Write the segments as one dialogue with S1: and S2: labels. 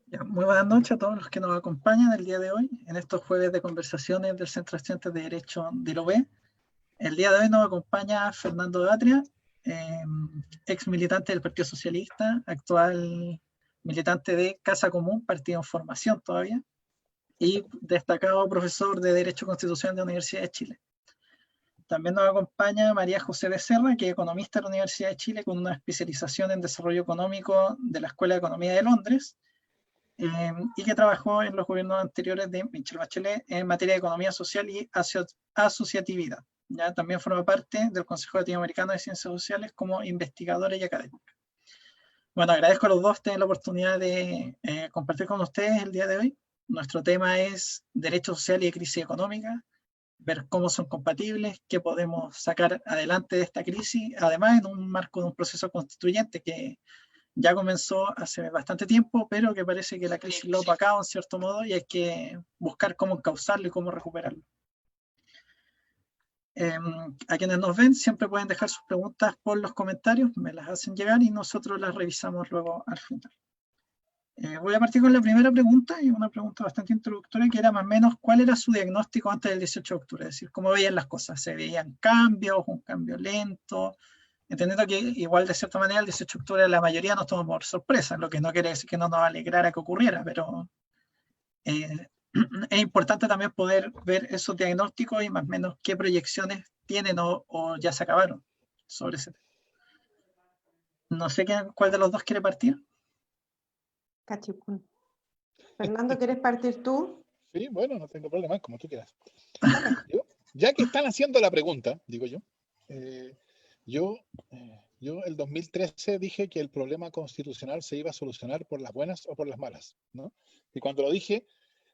S1: Ya, muy buenas noches a todos los que nos acompañan el día de hoy en estos jueves de conversaciones del Centro de Estudiantes de Derecho de Lobé. El día de hoy nos acompaña Fernando Atria, eh, ex militante del Partido Socialista, actual militante de Casa Común, partido en formación todavía, y destacado profesor de Derecho Constitucional de la Universidad de Chile. También nos acompaña María José Becerra, que es economista de la Universidad de Chile con una especialización en desarrollo económico de la Escuela de Economía de Londres, y que trabajó en los gobiernos anteriores de Michelle Bachelet en materia de economía social y asociatividad. ¿Ya? También forma parte del Consejo Latinoamericano de Ciencias Sociales como investigadora y académica. Bueno, agradezco a los dos tener la oportunidad de compartir con ustedes el día de hoy. Nuestro tema es derecho social y crisis económica, ver cómo son compatibles, qué podemos sacar adelante de esta crisis, además en un marco de un proceso constituyente que ya comenzó hace bastante tiempo, pero que parece que la crisis lo ha opacado en cierto modo y hay que buscar cómo encauzarlo y cómo recuperarlo. A quienes nos ven siempre pueden dejar sus preguntas por los comentarios, me las hacen llegar y nosotros las revisamos luego al final. Voy a partir con la primera pregunta, y una pregunta bastante introductoria, que era más o menos cuál era su diagnóstico antes del 18 de octubre, es decir, cómo veían las cosas, se veían cambios, un cambio lento, entendiendo que igual de cierta manera el 18 de octubre la mayoría nos tomó por sorpresa, lo que no quiere decir que no nos alegrara que ocurriera, pero eh, es importante también poder ver esos diagnósticos y más o menos qué proyecciones tienen o ya se acabaron sobre ese tema. No sé cuál de los dos quiere partir.
S2: Cachipún. Fernando, ¿quieres partir tú?
S3: Sí, bueno, no tengo problema, como tú quieras.
S2: Okay.
S3: Ya que están haciendo la pregunta, digo yo, yo el 2013 dije que el problema constitucional se iba a solucionar por las buenas o por las malas, ¿no? Y cuando lo dije,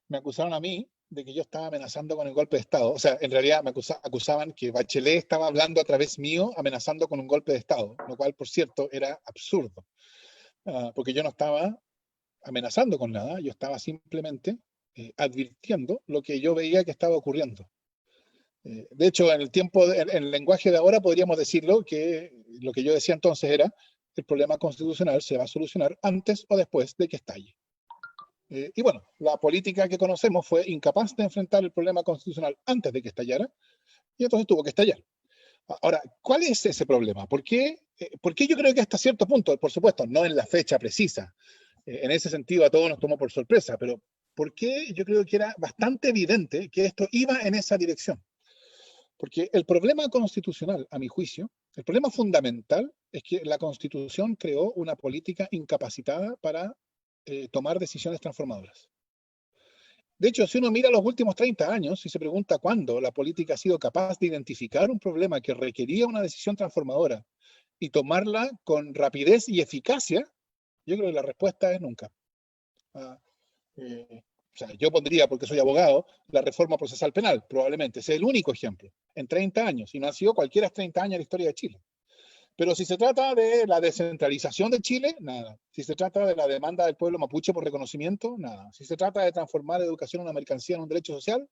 S3: me acusaron a mí de que yo estaba amenazando con el golpe de Estado. O sea, en realidad me acusaban que Bachelet estaba hablando a través mío, amenazando con un golpe de Estado, lo cual, por cierto, era absurdo, porque yo no estaba amenazando con nada, yo estaba simplemente advirtiendo lo que yo veía que estaba ocurriendo. De hecho, en el lenguaje de ahora podríamos decirlo que lo que yo decía entonces era el problema constitucional se va a solucionar antes o después de que estalle. Y bueno, la política que conocemos fue incapaz de enfrentar el problema constitucional antes de que estallara, y entonces tuvo que estallar. Ahora, ¿cuál es ese problema? ¿Por qué yo creo que hasta cierto punto, por supuesto, no en la fecha precisa, en ese sentido a todos nos tomó por sorpresa, pero ¿por qué yo creo que era bastante evidente que esto iba en esa dirección? Porque el problema constitucional, a mi juicio, el problema fundamental es que la Constitución creó una política incapacitada para tomar decisiones transformadoras. De hecho, si uno mira los últimos 30 años y se pregunta cuándo la política ha sido capaz de identificar un problema que requería una decisión transformadora y tomarla con rapidez y eficacia, yo creo que la respuesta es nunca. O sea, yo pondría, porque soy abogado, la reforma procesal penal, probablemente. Ese es el único ejemplo, en 30 años, y no ha sido cualquiera 30 años en la historia de Chile. Pero si se trata de la descentralización de Chile, nada. Si se trata de la demanda del pueblo mapuche por reconocimiento, nada. Si se trata de transformar la educación en una mercancía en un derecho social,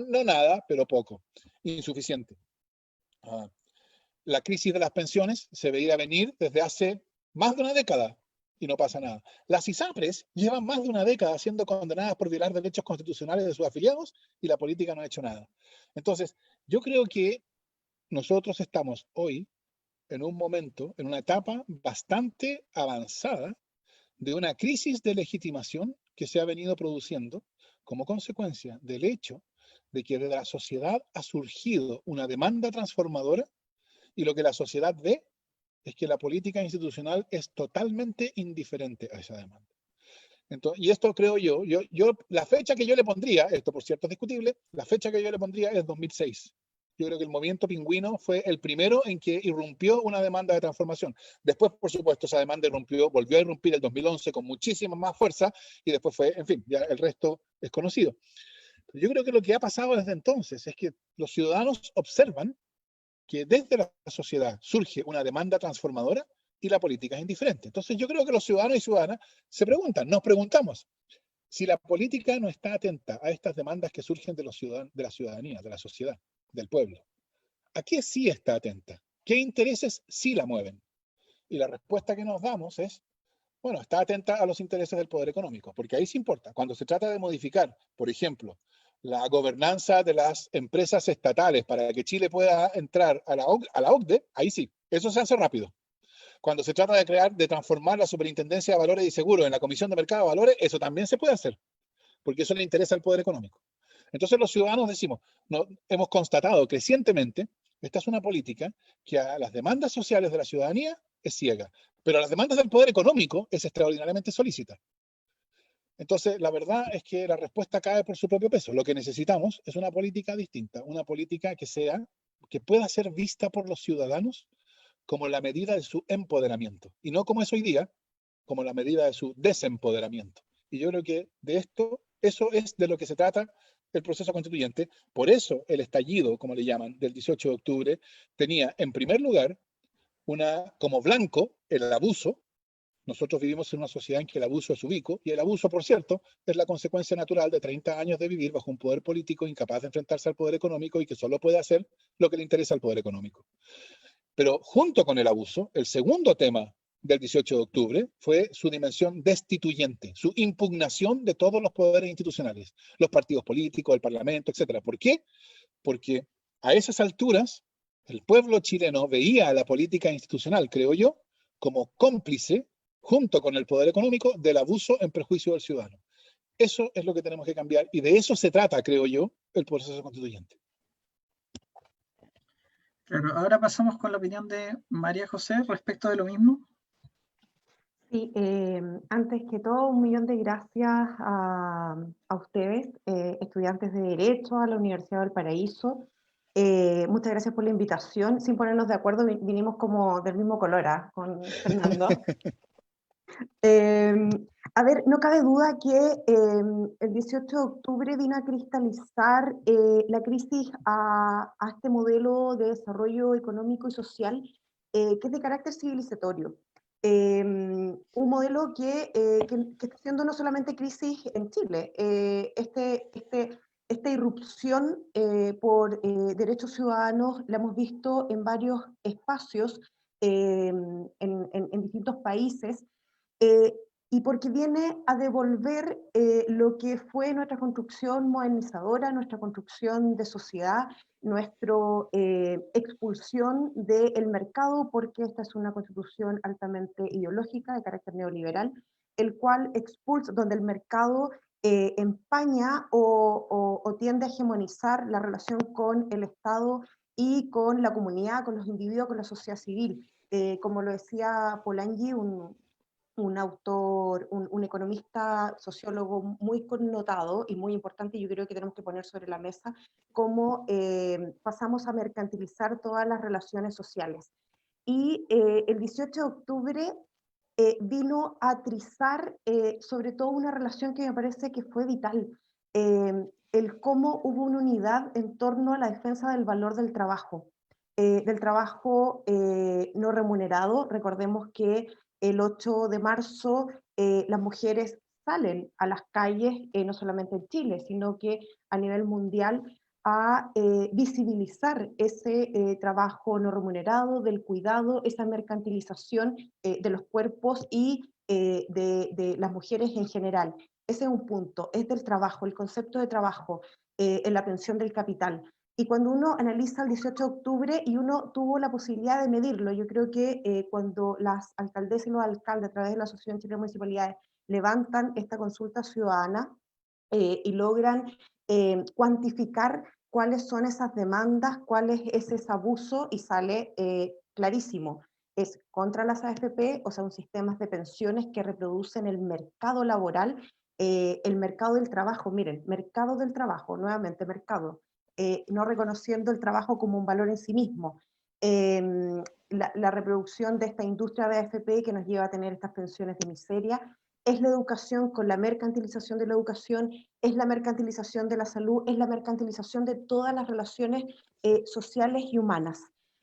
S3: no nada, pero poco. Insuficiente. La crisis de las pensiones se veía venir desde hace más de una década y no pasa nada. Las ISAPRES llevan más de una década siendo condenadas por violar derechos constitucionales de sus afiliados y la política no ha hecho nada. Entonces, yo creo que nosotros estamos hoy en un momento, en una etapa bastante avanzada de una crisis de legitimación que se ha venido produciendo como consecuencia del hecho de que de la sociedad ha surgido una demanda transformadora y lo que la sociedad ve es que la política institucional es totalmente indiferente a esa demanda. Entonces, y esto creo yo, la fecha que yo le pondría, esto por cierto es discutible, la fecha que yo le pondría es 2006. Yo creo que el movimiento pingüino fue el primero en que irrumpió una demanda de transformación. Después, por supuesto, esa demanda volvió a irrumpir el 2011 con muchísima más fuerza y después fue, en fin, ya el resto es conocido. Pero yo creo que lo que ha pasado desde entonces es que los ciudadanos observan que desde la sociedad surge una demanda transformadora y la política es indiferente. Entonces yo creo que los ciudadanos y ciudadanas se preguntan, nos preguntamos, si la política no está atenta a estas demandas que surgen de la ciudadanía, de la sociedad, del pueblo, ¿a qué sí está atenta? ¿Qué intereses sí la mueven? Y la respuesta que nos damos es, Bueno, está atenta a los intereses del poder económico, porque ahí sí importa. Cuando se trata de modificar, por ejemplo, la gobernanza de las empresas estatales para que Chile pueda entrar a la OCDE, ahí sí, eso se hace rápido. Cuando se trata de crear, de transformar la Superintendencia de Valores y Seguros en la Comisión de Mercado de Valores, eso también se puede hacer, porque eso le interesa al poder económico. Entonces los ciudadanos decimos, no, hemos constatado crecientemente, esta es una política que a las demandas sociales de la ciudadanía es ciega, pero a las demandas del poder económico es extraordinariamente solícita. Entonces, la verdad es que la respuesta cae por su propio peso. Lo que necesitamos es una política distinta, una política que pueda ser vista por los ciudadanos como la medida de su empoderamiento, y no como es hoy día, como la medida de su desempoderamiento. Y yo creo que de esto, eso es de lo que se trata el proceso constituyente. Por eso el estallido, como le llaman, del 18 de octubre, tenía en primer lugar como blanco el abuso. Nosotros vivimos en una sociedad en que el abuso es ubicuo, y el abuso, por cierto, es la consecuencia natural de 30 años de vivir bajo un poder político incapaz de enfrentarse al poder económico y que solo puede hacer lo que le interesa al poder económico. Pero junto con el abuso, el segundo tema del 18 de octubre fue su dimensión destituyente, su impugnación de todos los poderes institucionales, los partidos políticos, el Parlamento, etc. ¿Por qué? Porque a esas alturas el pueblo chileno veía a la política institucional, creo yo, como cómplice, junto con el poder económico, del abuso en perjuicio del ciudadano. Eso es lo que tenemos que cambiar, y de eso se trata, creo yo, el proceso constituyente.
S1: Claro, ahora pasamos con la opinión de María José respecto de lo mismo.
S2: Sí, antes que todo, 1.000.000 de gracias a ustedes, estudiantes de Derecho a la Universidad del Paraíso. Muchas gracias por la invitación. Sin ponernos de acuerdo, vinimos como del mismo color, con Fernando. A ver, no cabe duda que el 18 de octubre vino a cristalizar la crisis a este modelo de desarrollo económico y social que es de carácter civilizatorio. Un modelo que está siendo no solamente crisis en Chile, esta irrupción por derechos ciudadanos la hemos visto en varios espacios en distintos países, eh, y porque viene a devolver lo que fue nuestra construcción modernizadora, nuestra construcción de sociedad, nuestra expulsión del mercado, porque esta es una constitución altamente ideológica de carácter neoliberal, el cual expulsa, donde el mercado empaña o tiende a hegemonizar la relación con el Estado y con la comunidad, con los individuos, con la sociedad civil. Como lo decía Polanyi, un autor, un economista, sociólogo muy connotado y muy importante, yo creo que tenemos que poner sobre la mesa cómo pasamos a mercantilizar todas las relaciones sociales. Y el 18 de octubre vino a trizar sobre todo una relación que me parece que fue vital, el cómo hubo una unidad en torno a la defensa del valor del trabajo no remunerado. Recordemos que el 8 de marzo las mujeres salen a las calles, no solamente en Chile, sino que a nivel mundial, a visibilizar ese trabajo no remunerado, del cuidado, esa mercantilización de los cuerpos y de las mujeres en general. Ese es un punto, es del trabajo, el concepto de trabajo en la pensión del capital. Y cuando uno analiza el 18 de octubre y uno tuvo la posibilidad de medirlo, yo creo que cuando las alcaldesas y los alcaldes a través de la Asociación Chilena de Municipalidades levantan esta consulta ciudadana y logran cuantificar cuáles son esas demandas, cuál es ese abuso, y sale clarísimo. Es contra las AFP, o sea, un sistema de pensiones que reproducen el mercado laboral, el mercado del trabajo. Miren, mercado del trabajo, nuevamente mercado, no reconociendo el trabajo como un valor en sí mismo. La reproducción de esta industria de AFP que nos lleva a tener estas pensiones de miseria, es la educación con la mercantilización de la educación, es la mercantilización de la salud, es la mercantilización de todas las relaciones sociales y humanas.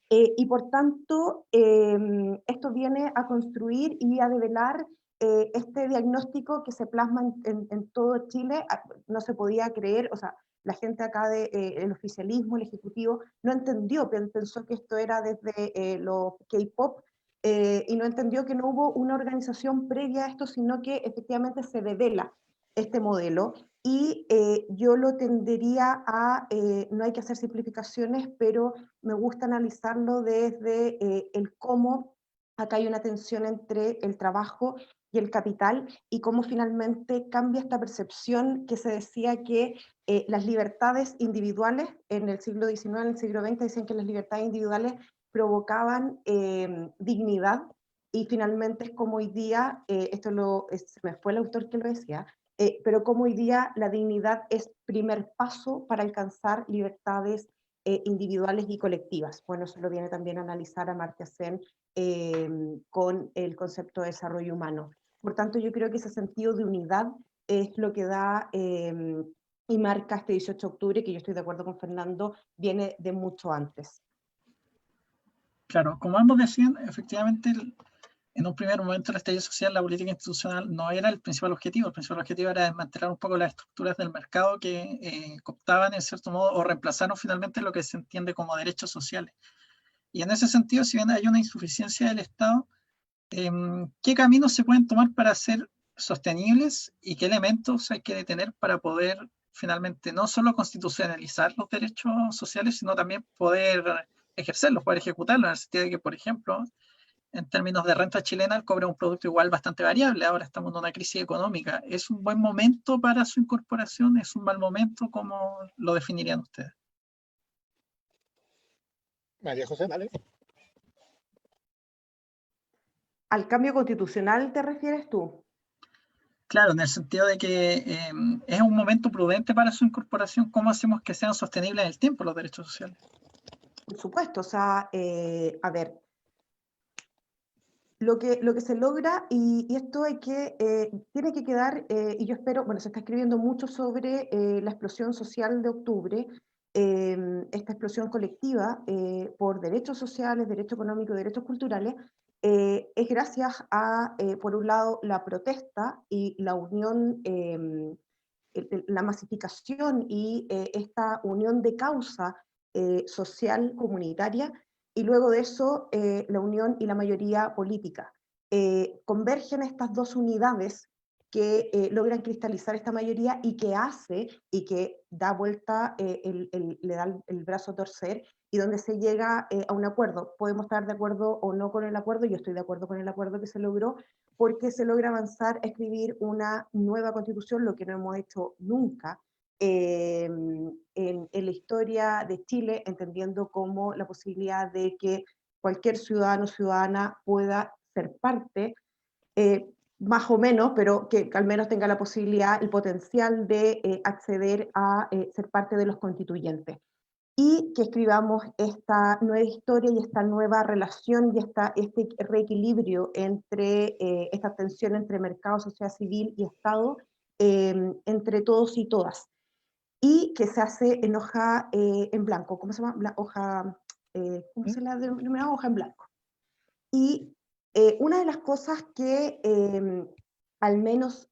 S2: Y por tanto, esto viene a construir y a develar este diagnóstico que se plasma en todo Chile. No se podía creer, o sea, la gente acá del oficialismo, el ejecutivo, no entendió, pensó que esto era desde los K-pop, y no entendió que no hubo una organización previa a esto, sino que efectivamente se devela este modelo, y yo lo tendería a, no hay que hacer simplificaciones, pero me gusta analizarlo desde el cómo acá hay una tensión entre el trabajo y el capital, y cómo finalmente cambia esta percepción que se decía que las libertades individuales en el siglo XIX, en el siglo XX, decían que las libertades individuales provocaban dignidad, y finalmente es como hoy día, se me fue el autor que lo decía, pero como hoy día la dignidad es primer paso para alcanzar libertades individuales y colectivas. Bueno, eso lo viene también a analizar Amartya Sen con el concepto de desarrollo humano. Por tanto, yo creo que ese sentido de unidad es lo que da y marca este 18 de octubre, que yo estoy de acuerdo con Fernando, viene de mucho antes.
S1: Claro, como ambos decían, efectivamente, en un primer momento el estallido social, la política institucional no era el principal objetivo. El principal objetivo era desmantelar un poco las estructuras del mercado que cooptaban, en cierto modo, o reemplazaron finalmente lo que se entiende como derechos sociales. Y en ese sentido, si bien hay una insuficiencia del Estado, ¿qué caminos se pueden tomar para ser sostenibles y qué elementos hay que detener para poder finalmente no solo constitucionalizar los derechos sociales, sino también poder ejercerlos, poder ejecutarlos, en el sentido de que, por ejemplo, en términos de renta chilena, el cobre es un producto igual bastante variable. Ahora estamos en una crisis económica. ¿Es un buen momento para su incorporación? ¿Es un mal momento? ¿Cómo lo definirían ustedes?
S3: María José, dale.
S2: ¿Al cambio constitucional te refieres tú?
S1: Claro, en el sentido de que es un momento prudente para su incorporación. ¿Cómo hacemos que sean sostenibles en el tiempo los derechos sociales?
S2: Por supuesto, o sea, a ver, lo que se logra, y esto tiene que quedar, y yo espero, bueno, se está escribiendo mucho sobre la explosión social de octubre, esta explosión colectiva por derechos sociales, derechos económicos, derechos culturales, es gracias a, por un lado, la protesta y la unión, la masificación y esta unión de causa social comunitaria, y luego de eso la unión y la mayoría política. Convergen estas dos unidades que logran cristalizar esta mayoría y que hace y que da vuelta, le da el brazo a torcer, y donde se llega a un acuerdo. Podemos estar de acuerdo o no con el acuerdo, yo estoy de acuerdo con el acuerdo que se logró, porque se logra avanzar a escribir una nueva constitución, lo que no hemos hecho nunca en la historia de Chile, entendiendo como la posibilidad de que cualquier ciudadano o ciudadana pueda ser parte, más o menos, pero que al menos tenga la posibilidad, el potencial de acceder a ser parte de los constituyentes. Y que escribamos esta nueva historia y esta nueva relación y este reequilibrio entre esta tensión entre mercado, sociedad civil y Estado, entre todos y todas. Y que se hace en hoja en blanco. ¿Cómo se llama? Hoja, ¿cómo se la denomina? Hoja en blanco. Y una de las cosas que al menos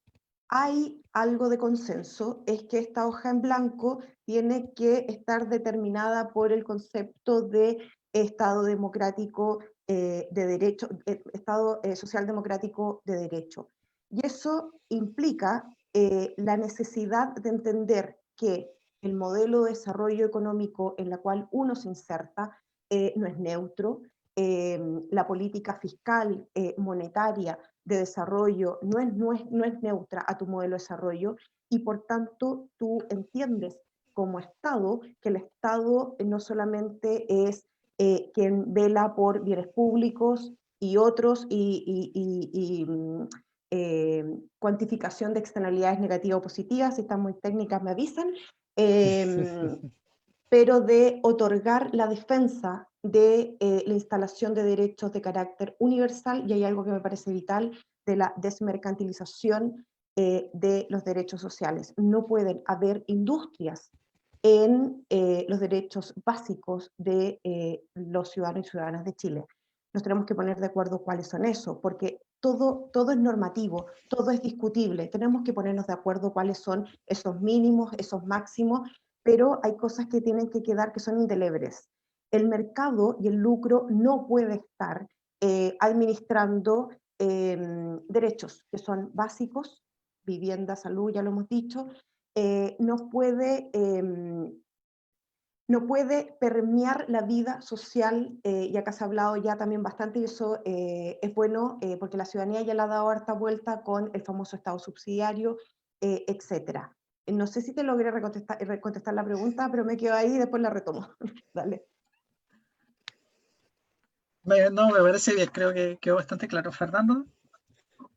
S2: hay algo de consenso es que esta hoja en blanco tiene que estar determinada por el concepto de Estado democrático de derecho, Estado social democrático de derecho. Y eso implica la necesidad de entender que el modelo de desarrollo económico en la cual uno se inserta no es neutro, la política fiscal, monetaria, de desarrollo no es neutra a tu modelo de desarrollo, y por tanto tú entiendes como Estado que el Estado no solamente es quien vela por bienes públicos y otros cuantificación de externalidades negativas o positivas, si están muy técnicas me avisan, pero de otorgar la defensa de la instalación de derechos de carácter universal, y hay algo que me parece vital, de la desmercantilización de los derechos sociales. No pueden haber industrias en los derechos básicos de los ciudadanos y ciudadanas de Chile. Nos tenemos que poner de acuerdo cuáles son esos, porque todo es normativo, todo es discutible. Tenemos que ponernos de acuerdo cuáles son esos mínimos, esos máximos, pero hay cosas que tienen que quedar que son indelebles. El mercado y el lucro no puede estar administrando derechos que son básicos, vivienda, salud, ya lo hemos dicho, no puede permear la vida social, y acá se ha hablado ya también bastante, y eso es bueno, porque la ciudadanía ya le ha dado harta vuelta con el famoso Estado subsidiario, etc. No sé si te logré contestar la pregunta, pero me quedo ahí y después la retomo. Dale.
S1: No, me parece bien, creo que quedó bastante claro. Fernando.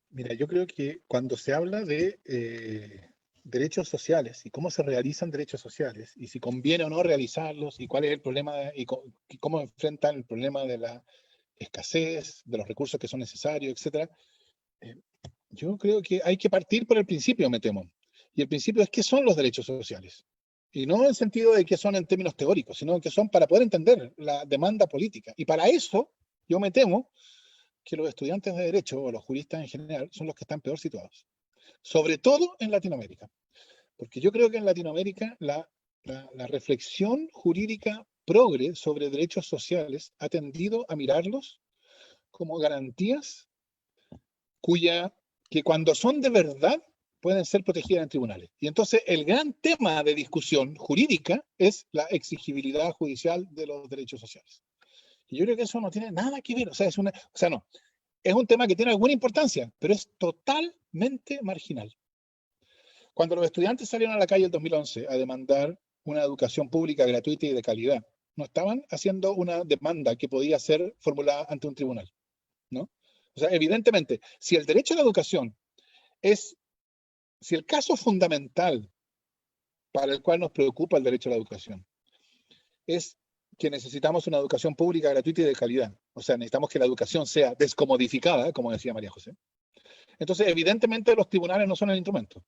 S3: Mira, yo creo que cuando se habla de derechos sociales y cómo se realizan derechos sociales y si conviene o no realizarlos y cuál es el problema y cómo enfrentan el problema de la escasez, de los recursos que son necesarios, etcétera, yo creo que hay que partir por el principio, me temo. Y el principio es qué son los derechos sociales. Y no en el sentido de que son en términos teóricos, sino que son para poder entender la demanda política. Y para eso, yo me temo que los estudiantes de Derecho, o los juristas en general, son los que están peor situados. Sobre todo en Latinoamérica. Porque yo creo que en Latinoamérica la reflexión jurídica progre sobre derechos sociales ha tendido a mirarlos como garantías que cuando son de verdad pueden ser protegidas en tribunales. Y entonces el gran tema de discusión jurídica es la exigibilidad judicial de los derechos sociales. Y yo creo que eso no tiene nada que ver, es un tema que tiene alguna importancia, pero es totalmente marginal. Cuando los estudiantes salieron a la calle en 2011 a demandar una educación pública gratuita y de calidad, no estaban haciendo una demanda que podía ser formulada ante un tribunal, ¿no? O sea, evidentemente, si el derecho a la educación si el caso fundamental para el cual nos preocupa el derecho a la educación es que necesitamos una educación pública, gratuita y de calidad, o sea, necesitamos que la educación sea descomodificada, como decía María José, entonces evidentemente los tribunales no son el instrumento,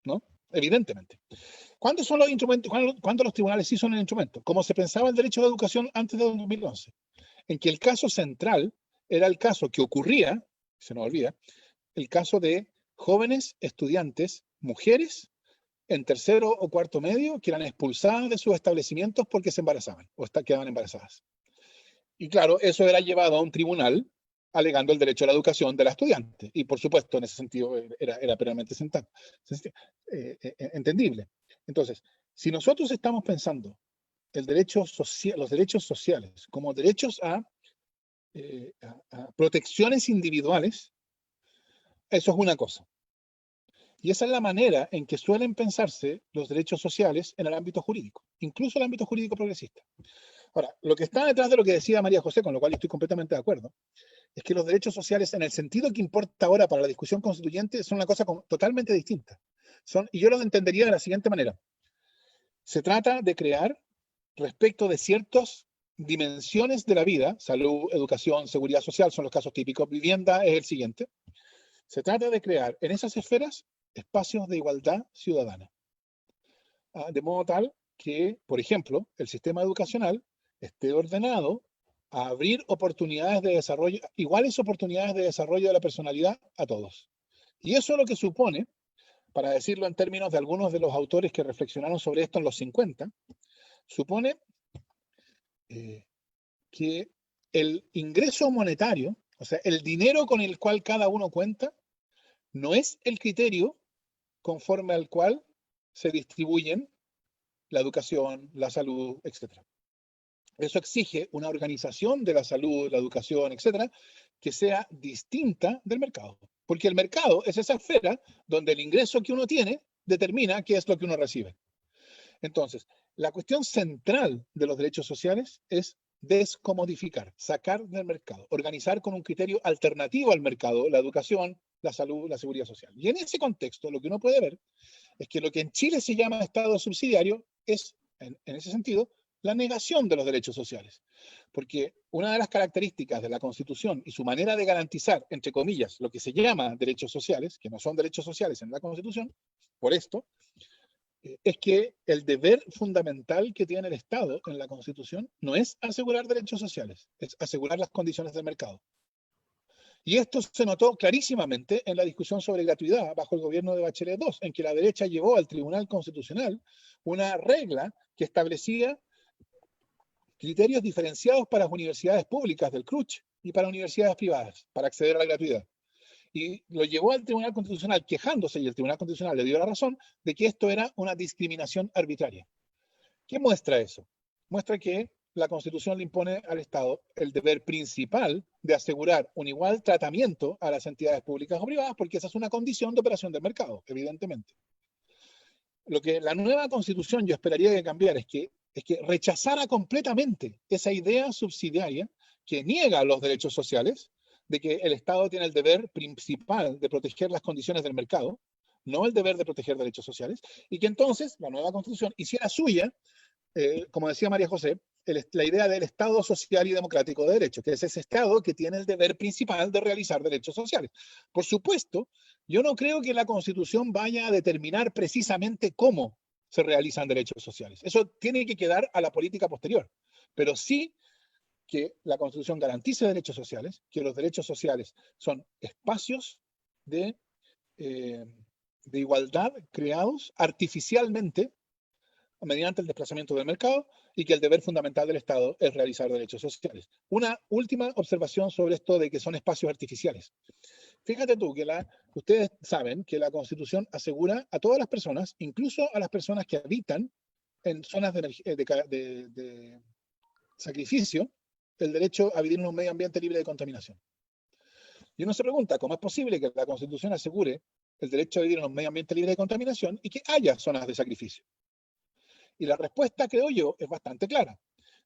S3: ¿no? Evidentemente. ¿Cuándo son los instrumentos? ¿Cuándo los tribunales sí son el instrumento? Como se pensaba el derecho a la educación antes de 2011, en que el caso central era el caso que ocurría, se nos olvida, el caso de jóvenes estudiantes, mujeres, en tercero o cuarto medio, que eran expulsadas de sus establecimientos porque se embarazaban o quedaban embarazadas. Y claro, eso era llevado a un tribunal alegando el derecho a la educación de la estudiante. Y por supuesto, en ese sentido, era plenamente entendible. Entonces, si nosotros estamos pensando los derechos sociales como derechos a protecciones individuales, eso es una cosa. Y esa es la manera en que suelen pensarse los derechos sociales en el ámbito jurídico, incluso el ámbito jurídico progresista. Ahora, lo que está detrás de lo que decía María José, con lo cual estoy completamente de acuerdo, es que los derechos sociales, en el sentido que importa ahora para la discusión constituyente, son una cosa totalmente distinta. Y yo lo entendería de la siguiente manera. Se trata de crear, respecto de ciertas dimensiones de la vida, salud, educación, seguridad social, son los casos típicos, vivienda es el siguiente. Se trata de crear en esas esferas espacios de igualdad ciudadana. De modo tal que, por ejemplo, el sistema educacional esté ordenado a abrir oportunidades de desarrollo, iguales oportunidades de desarrollo de la personalidad a todos. Y eso es lo que supone, para decirlo en términos de algunos de los autores que reflexionaron sobre esto en los 50, supone que el ingreso monetario, o sea, el dinero con el cual cada uno cuenta, no es el criterio conforme al cual se distribuyen la educación, la salud, etc. Eso exige una organización de la salud, la educación, etc., que sea distinta del mercado. Porque el mercado es esa esfera donde el ingreso que uno tiene determina qué es lo que uno recibe. Entonces, la cuestión central de los derechos sociales es descomodificar, sacar del mercado, organizar con un criterio alternativo al mercado, la educación, la salud, la seguridad social. Y en ese contexto, lo que uno puede ver es que lo que en Chile se llama Estado subsidiario es, en ese sentido, la negación de los derechos sociales. Porque una de las características de la Constitución y su manera de garantizar, entre comillas, lo que se llama derechos sociales, que no son derechos sociales en la Constitución, por esto, es que el deber fundamental que tiene el Estado en la Constitución no es asegurar derechos sociales, es asegurar las condiciones del mercado. Y esto se notó clarísimamente en la discusión sobre gratuidad bajo el gobierno de Bachelet II, en que la derecha llevó al Tribunal Constitucional una regla que establecía criterios diferenciados para las universidades públicas del CRUCH y para universidades privadas, para acceder a la gratuidad. Y lo llevó al Tribunal Constitucional quejándose, y el Tribunal Constitucional le dio la razón de que esto era una discriminación arbitraria. ¿Qué muestra eso? Muestra que la Constitución le impone al Estado el deber principal de asegurar un igual tratamiento a las entidades públicas o privadas, porque esa es una condición de operación del mercado, evidentemente. Lo que la nueva Constitución yo esperaría que cambiara es que rechazara completamente esa idea subsidiaria que niega los derechos sociales, de que el Estado tiene el deber principal de proteger las condiciones del mercado, no el deber de proteger derechos sociales, y que entonces la nueva Constitución hiciera suya, como decía María José, la idea del Estado social y democrático de derecho, que es ese Estado que tiene el deber principal de realizar derechos sociales. Por supuesto, yo no creo que la Constitución vaya a determinar precisamente cómo se realizan derechos sociales. Eso tiene que quedar a la política posterior, pero sí que la Constitución garantice derechos sociales, que los derechos sociales son espacios de igualdad creados artificialmente mediante el desplazamiento del mercado, y que el deber fundamental del Estado es realizar derechos sociales. Una última observación sobre esto de que son espacios artificiales. Fíjate tú que ustedes saben que la Constitución asegura a todas las personas, incluso a las personas que habitan en zonas de sacrificio, el derecho a vivir en un medio ambiente libre de contaminación. Y uno se pregunta, ¿cómo es posible que la Constitución asegure el derecho a vivir en un medio ambiente libre de contaminación y que haya zonas de sacrificio? Y la respuesta, creo yo, es bastante clara.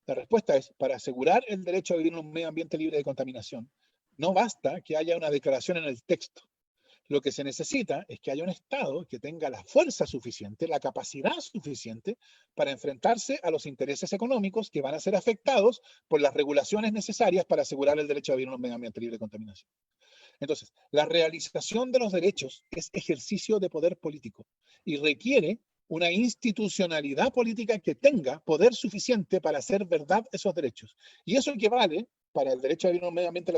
S3: La respuesta es, para asegurar el derecho a vivir en un medio ambiente libre de contaminación, no basta que haya una declaración en el texto. Lo que se necesita es que haya un Estado que tenga la fuerza suficiente, la capacidad suficiente para enfrentarse a los intereses económicos que van a ser afectados por las regulaciones necesarias para asegurar el derecho a vivir en un medio ambiente libre de contaminación. Entonces, la realización de los derechos es ejercicio de poder político y requiere una institucionalidad política que tenga poder suficiente para hacer verdad esos derechos. Y eso equivale, para el derecho a vivir en un medio ambiente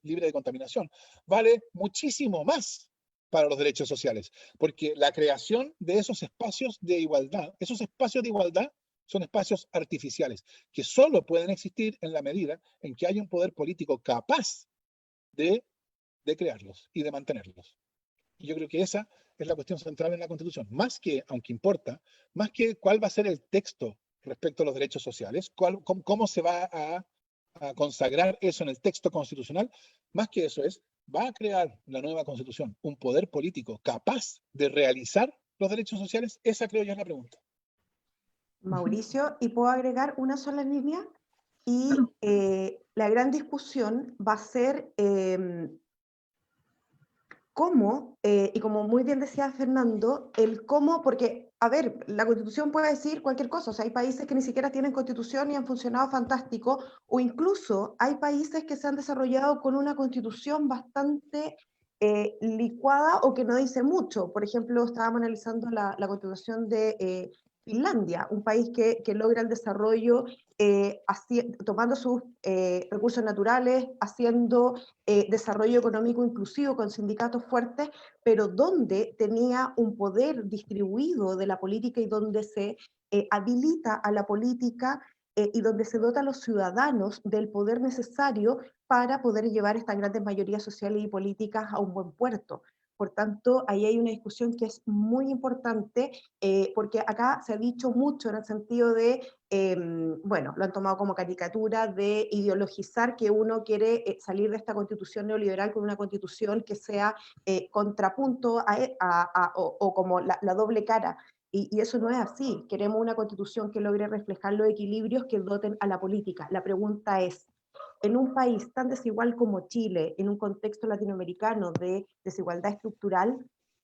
S3: libre de contaminación, vale muchísimo más para los derechos sociales, porque la creación de esos espacios de igualdad son espacios artificiales, que solo pueden existir en la medida en que haya un poder político capaz de crearlos y de mantenerlos. Y yo creo que esa es la cuestión central en la Constitución. Más que, aunque importa, más que cuál va a ser el texto respecto a los derechos sociales, cómo se va a consagrar eso en el texto constitucional, más que eso ¿va a crear la nueva Constitución un poder político capaz de realizar los derechos sociales? Esa creo yo es la pregunta.
S2: Mauricio, ¿y puedo agregar una sola línea? Y la gran discusión va a ser cómo, y como muy bien decía Fernando, el cómo, porque, a ver, la Constitución puede decir cualquier cosa, o sea, hay países que ni siquiera tienen Constitución y han funcionado fantástico, o incluso hay países que se han desarrollado con una Constitución bastante licuada o que no dice mucho. Por ejemplo, estábamos analizando la Constitución de Finlandia, un país que logra el desarrollo tomando sus recursos naturales, haciendo desarrollo económico inclusivo con sindicatos fuertes, pero donde tenía un poder distribuido de la política y donde se habilita a la política y donde se dota a los ciudadanos del poder necesario para poder llevar estas grandes mayorías sociales y políticas a un buen puerto. Por tanto, ahí hay una discusión que es muy importante, porque acá se ha dicho mucho en el sentido de, bueno, lo han tomado como caricatura de ideologizar que uno quiere salir de esta constitución neoliberal con una constitución que sea contrapunto o como la doble cara. Y eso no es así. Queremos una constitución que logre reflejar los equilibrios que doten a la política. La pregunta es, en un país tan desigual como Chile, en un contexto latinoamericano de desigualdad estructural,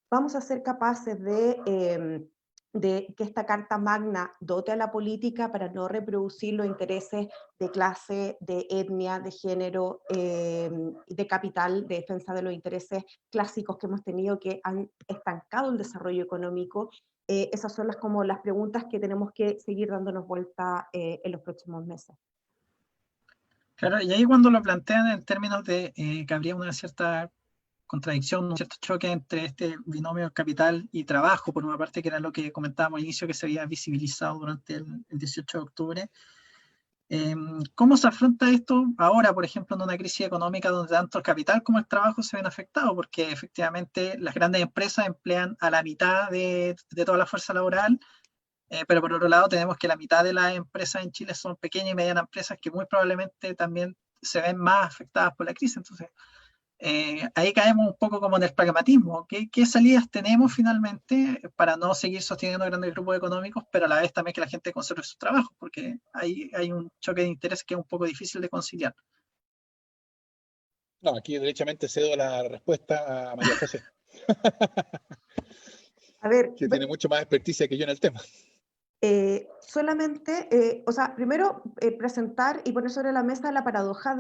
S2: vamos a ser capaces de que esta Carta Magna dote a la política para no reproducir los intereses de clase, de etnia, de género, de capital, de defensa de los intereses clásicos que hemos tenido que han estancado el desarrollo económico. Esas son como las preguntas que tenemos que seguir dándonos vuelta en los próximos meses.
S1: Claro, y ahí cuando lo plantean en términos de que habría una cierta contradicción, un cierto choque entre este binomio capital y trabajo, por una parte, que era lo que comentábamos al inicio, que se había visibilizado durante el 18 de octubre, ¿Cómo se afronta esto ahora, por ejemplo, en una crisis económica donde tanto el capital como el trabajo se ven afectados? Porque efectivamente las grandes empresas emplean a la mitad de toda la fuerza laboral, pero por otro lado tenemos que la mitad de las empresas en Chile son pequeñas y medianas empresas que muy probablemente también se ven más afectadas por la crisis. Entonces, ahí caemos un poco como en el pragmatismo. ¿Qué salidas tenemos finalmente para no seguir sosteniendo grandes grupos económicos, pero a la vez también que la gente conserve sus trabajos? Porque ahí hay un choque de intereses que es un poco difícil de conciliar.
S3: No, aquí derechamente cedo la respuesta a María José,
S2: A ver,
S3: que tiene mucho más experticia que yo en el tema.
S2: solamente, o sea, primero presentar y poner sobre la mesa la paradoja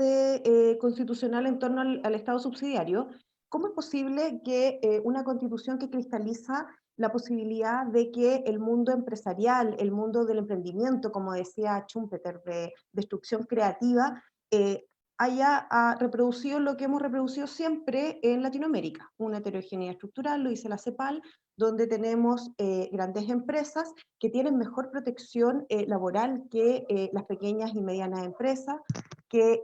S2: constitucional en torno al Estado subsidiario. ¿Cómo es posible que una constitución que cristaliza la posibilidad de que el mundo empresarial, el mundo del emprendimiento, como decía Schumpeter, de destrucción creativa, haya reproducido lo que hemos reproducido siempre en Latinoamérica? Una heterogeneidad estructural, lo dice la CEPAL, donde tenemos grandes empresas que tienen mejor protección laboral que las pequeñas y medianas empresas, que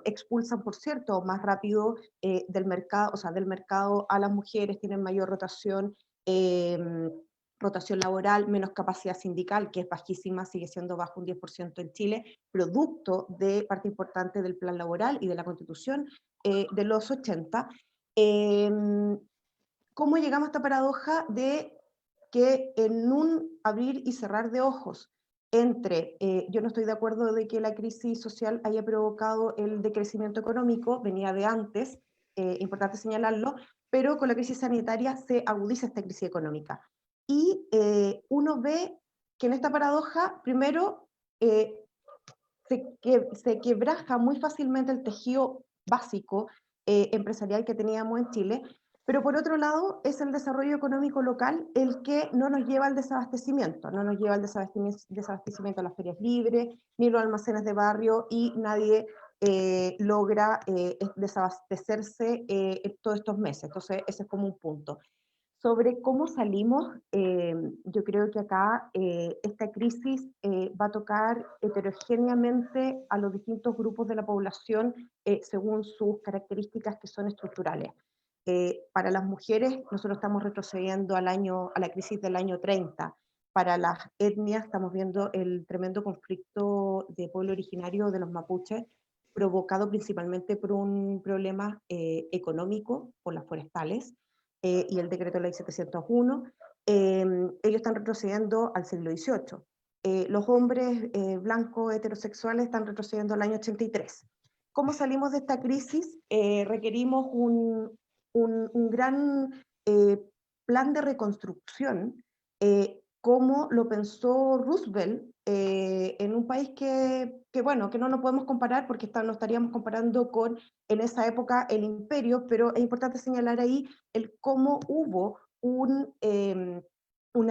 S2: expulsan, por cierto, más rápido del mercado, o sea, del mercado a las mujeres, tienen mayor rotación, rotación laboral, menos capacidad sindical, que es bajísima, sigue siendo bajo un 10% en Chile, producto de parte importante del plan laboral y de la Constitución de los 80. ¿Cómo llegamos a esta paradoja de que en un abrir y cerrar de ojos entre, yo no estoy de acuerdo de que la crisis social haya provocado el decrecimiento económico, venía de antes, importante señalarlo, pero con la crisis sanitaria se agudiza esta crisis económica. Y uno ve que en esta paradoja, primero, se quebraja muy fácilmente el tejido básico empresarial que teníamos en Chile, pero por otro lado es el desarrollo económico local el que no nos lleva al desabastecimiento, no nos lleva al desabastecimiento a las ferias libres, ni los almacenes de barrio, y nadie logra desabastecerse todos estos meses. Entonces ese es como un punto. Sobre cómo salimos, yo creo que acá esta crisis va a tocar heterogéneamente a los distintos grupos de la población según sus características que son estructurales. Para las mujeres, nosotros estamos retrocediendo a la crisis del año 30. Para las etnias, estamos viendo el tremendo conflicto de pueblo originario de los mapuches, provocado principalmente por un problema económico, por las forestales, y el decreto ley 701, ellos están retrocediendo al siglo XVIII. Los hombres blancos heterosexuales están retrocediendo al año 83. ¿Cómo salimos de esta crisis? Requerimos un gran plan de reconstrucción, como lo pensó Roosevelt, en un país bueno, que no nos podemos comparar porque nos estaríamos comparando con, en esa época, el imperio, pero es importante señalar ahí el cómo hubo una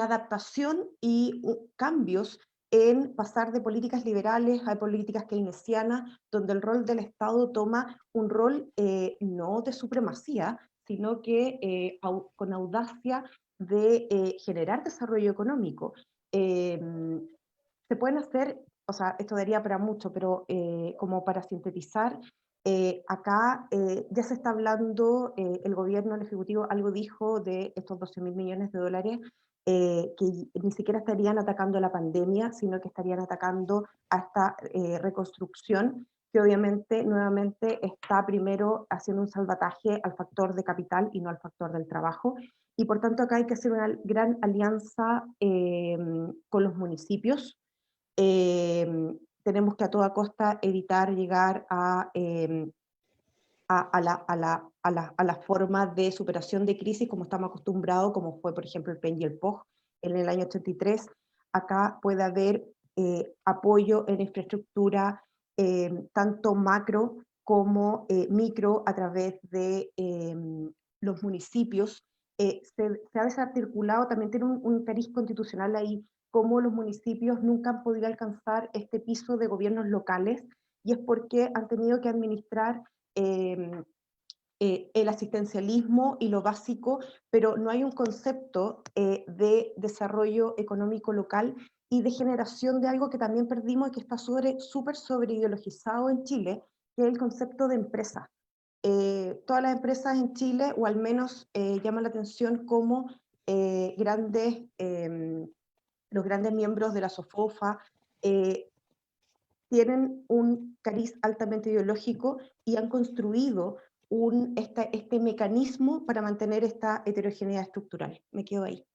S2: adaptación y cambios en pasar de políticas liberales a políticas keynesianas, donde el rol del Estado toma un rol no de supremacía, sino que con audacia de generar desarrollo económico. Se pueden hacer, o sea, esto daría para mucho, pero como para sintetizar, acá ya se está hablando, el gobierno, el Ejecutivo, algo dijo de estos 12.000 millones de dólares que ni siquiera estarían atacando la pandemia, sino que estarían atacando a esta reconstrucción, que obviamente nuevamente está primero haciendo un salvataje al factor de capital y no al factor del trabajo. Y por tanto acá hay que hacer una gran alianza con los municipios. Tenemos que a toda costa evitar llegar a la forma de superación de crisis como estamos acostumbrados, como fue por ejemplo el PEN y el POG en el año 83. Acá puede haber apoyo en infraestructura, tanto macro como micro, a través de los municipios. Se ha desarticulado, también tiene un cariz constitucional ahí, como los municipios nunca han podido alcanzar este piso de gobiernos locales, y es porque han tenido que administrar el asistencialismo y lo básico, pero no hay un concepto de desarrollo económico local y de generación de algo que también perdimos y que está súper sobreideologizado en Chile, que es el concepto de empresa. Todas las empresas en Chile, o al menos llaman la atención como los grandes miembros de la SOFOFA, tienen un cariz altamente ideológico y han construido este mecanismo para mantener esta heterogeneidad estructural. Me quedo ahí.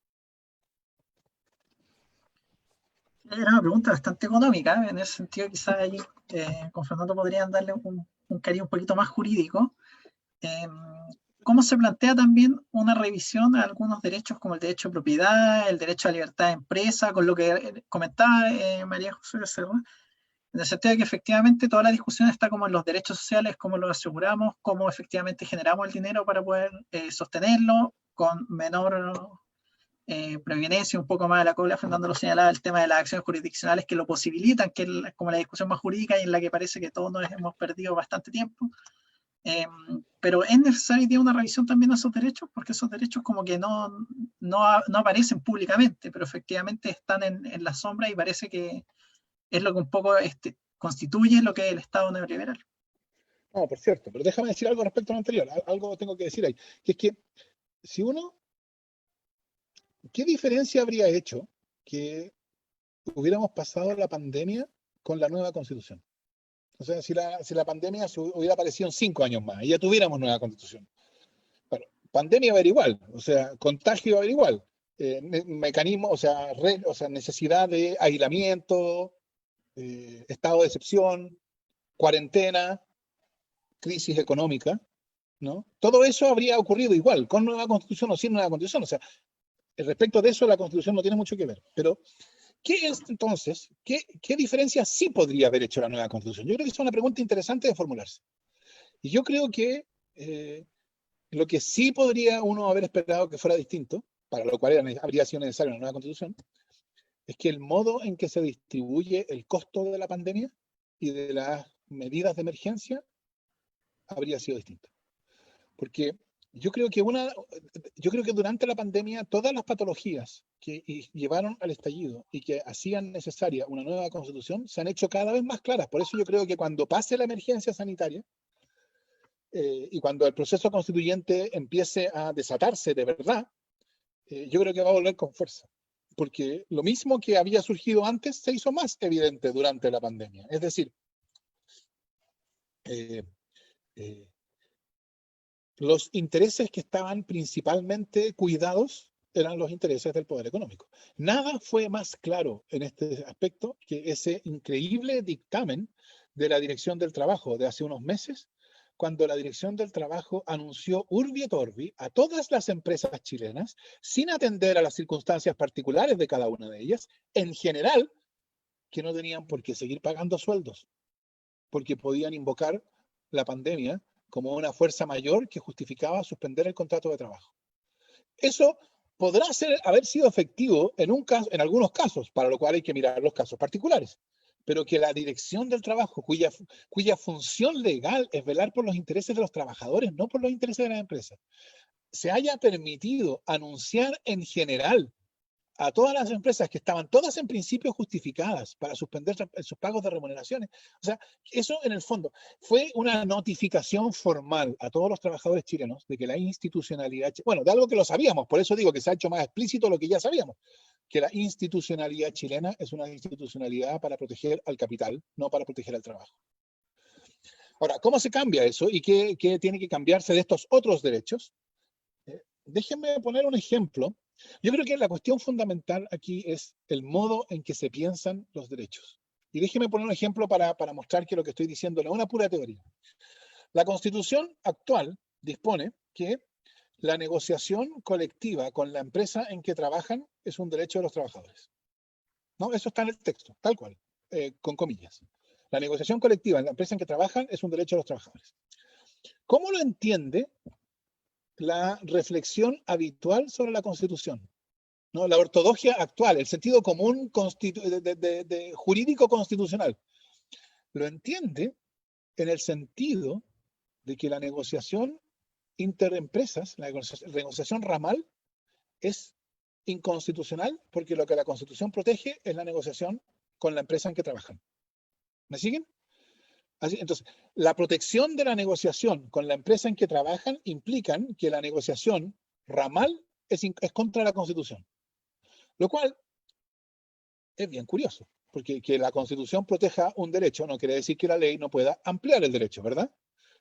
S1: Era una pregunta bastante económica, en ese sentido quizás ahí con Fernando podrían darle un cariño un poquito más jurídico. Eh, ¿Cómo se plantea también una revisión a algunos derechos como el derecho de propiedad, el derecho a libertad de empresa, con lo que comentaba María José Becerra, en el sentido de que efectivamente toda la discusión está como en los derechos sociales, cómo los aseguramos, cómo efectivamente generamos el dinero para poder sostenerlo con menor previdencia, un poco más de la cola? Fernando lo señalaba, el tema de las acciones jurisdiccionales que lo posibilitan, que es como la discusión más jurídica y en la que parece que todos nos hemos perdido bastante tiempo. Pero es necesario que una revisión también a esos derechos, porque esos derechos como que no aparecen públicamente, pero efectivamente están en la sombra y parece que es lo que un poco constituye lo que es el Estado neoliberal.
S3: No, por cierto, pero déjame decir algo respecto a lo anterior, algo tengo que decir ahí, que es que si uno, ¿qué diferencia habría hecho que hubiéramos pasado la pandemia con la nueva constitución? O sea, si la pandemia hubiera aparecido en 5 años más y ya tuviéramos nueva constitución. Bueno, pandemia va a haber igual, o sea, contagio va a haber igual. Mecanismo, o sea, necesidad de aislamiento, estado de excepción, cuarentena, crisis económica, ¿no? Todo eso habría ocurrido igual, con nueva constitución o sin nueva constitución. O sea, respecto de eso, la constitución no tiene mucho que ver. Pero, ¿qué es entonces? ¿Qué diferencia sí podría haber hecho la nueva constitución? Yo creo que es una pregunta interesante de formularse. Y yo creo que lo que sí podría uno haber esperado que fuera distinto, para lo cual habría sido necesaria una nueva constitución, es que el modo en que se distribuye el costo de la pandemia y de las medidas de emergencia habría sido distinto. Porque yo creo que durante la pandemia todas las patologías que llevaron al estallido y que hacían necesaria una nueva constitución se han hecho cada vez más claras. Por eso yo creo que cuando pase la emergencia sanitaria y cuando el proceso constituyente empiece a desatarse de verdad, yo creo que va a volver con fuerza. Porque lo mismo que había surgido antes se hizo más evidente durante la pandemia. Es decir, los intereses que estaban principalmente cuidados eran los intereses del poder económico. Nada fue más claro en este aspecto que ese increíble dictamen de la Dirección del Trabajo de hace unos meses, cuando la Dirección del Trabajo anunció urbi et orbi a todas las empresas chilenas, sin atender a las circunstancias particulares de cada una de ellas, en general, que no tenían por qué seguir pagando sueldos, porque podían invocar la pandemia como una fuerza mayor que justificaba suspender el contrato de trabajo. Eso podrá haber sido efectivo en algunos casos, para lo cual hay que mirar los casos particulares, pero que la Dirección del Trabajo, cuya función legal es velar por los intereses de los trabajadores, no por los intereses de las empresas, se haya permitido anunciar en general a todas las empresas que estaban todas en principio justificadas para suspender sus pagos de remuneraciones. O sea, eso en el fondo fue una notificación formal a todos los trabajadores chilenos de que la institucionalidad, bueno, de algo que lo sabíamos, por eso digo que se ha hecho más explícito lo que ya sabíamos, que la institucionalidad chilena es una institucionalidad para proteger al capital, no para proteger al trabajo. Ahora, ¿cómo se cambia eso y qué tiene que cambiarse de estos otros derechos? Déjenme poner un ejemplo. Yo creo que la cuestión fundamental aquí es el modo en que se piensan los derechos. Y déjenme poner un ejemplo para mostrar que lo que estoy diciendo no es una pura teoría. La Constitución actual dispone que la negociación colectiva con la empresa en que trabajan es un derecho de los trabajadores. ¿No? Eso está en el texto, tal cual, con comillas. La negociación colectiva en la empresa en que trabajan es un derecho de los trabajadores. ¿Cómo lo entiende la reflexión habitual sobre la Constitución? ¿No? La ortodoxia actual, el sentido común jurídico constitucional, lo entiende en el sentido de que la negociación interempresas, la negociación ramal, es inconstitucional porque lo que la Constitución protege es la negociación con la empresa en que trabajan. ¿Me siguen? Así, entonces, la protección de la negociación con la empresa en que trabajan implican que la negociación ramal es contra la Constitución. Lo cual es bien curioso, porque que la Constitución proteja un derecho no quiere decir que la ley no pueda ampliar el derecho, ¿verdad?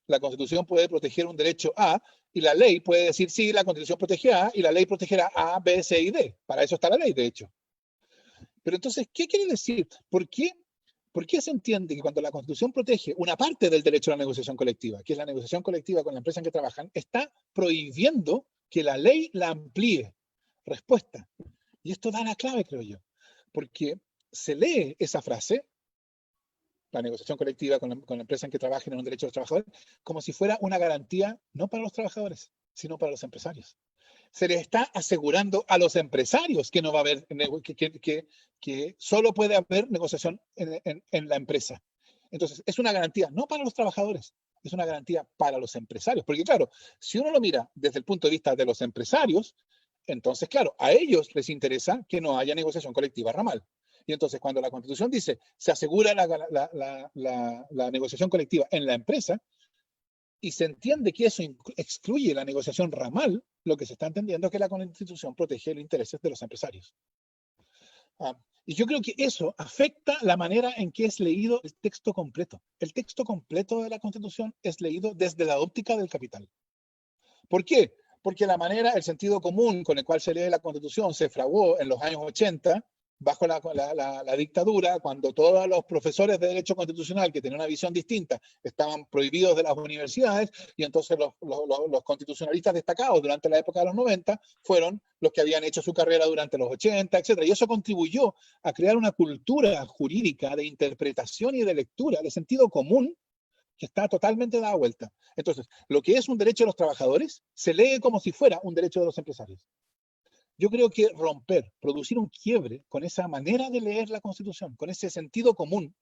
S3: La Constitución puede proteger un derecho A y la ley puede decir, sí, la Constitución protege A y la ley protegerá A, B, C y D. Para eso está la ley, de hecho. Pero entonces, ¿qué quiere decir? ¿Por qué se entiende que cuando la Constitución protege una parte del derecho a la negociación colectiva, que es la negociación colectiva con la empresa en que trabajan, está prohibiendo que la ley la amplíe? Respuesta. Y esto da la clave, creo yo. Porque se lee esa frase, la negociación colectiva con la empresa en que trabajen en un derecho de los trabajadores, como si fuera una garantía no para los trabajadores, sino para los empresarios. Se les está asegurando a los empresarios que no va a haber, que solo puede haber negociación en la empresa. Entonces, es una garantía no para los trabajadores, es una garantía para los empresarios. Porque claro, si uno lo mira desde el punto de vista de los empresarios, entonces, claro, a ellos les interesa que no haya negociación colectiva ramal. Y entonces, cuando la Constitución dice se asegura la negociación colectiva en la empresa, y se entiende que eso excluye la negociación ramal, lo que se está entendiendo es que la Constitución protege los intereses de los empresarios. Y yo creo que eso afecta la manera en que es leído el texto completo. El texto completo de la Constitución es leído desde la óptica del capital. ¿Por qué? Porque la manera, el sentido común con el cual se lee la Constitución se fraguó en los años 80, bajo la dictadura, cuando todos los profesores de Derecho Constitucional que tenían una visión distinta estaban prohibidos de las universidades, y entonces los constitucionalistas destacados durante la época de los 90 fueron los que habían hecho su carrera durante los 80, etc. Y eso contribuyó a crear una cultura jurídica de interpretación y de lectura, de sentido común, que está totalmente dada vuelta. Entonces, lo que es un derecho de los trabajadores se lee como si fuera un derecho de los empresarios. Yo creo que producir un quiebre con esa manera de leer la Constitución, con ese sentido común,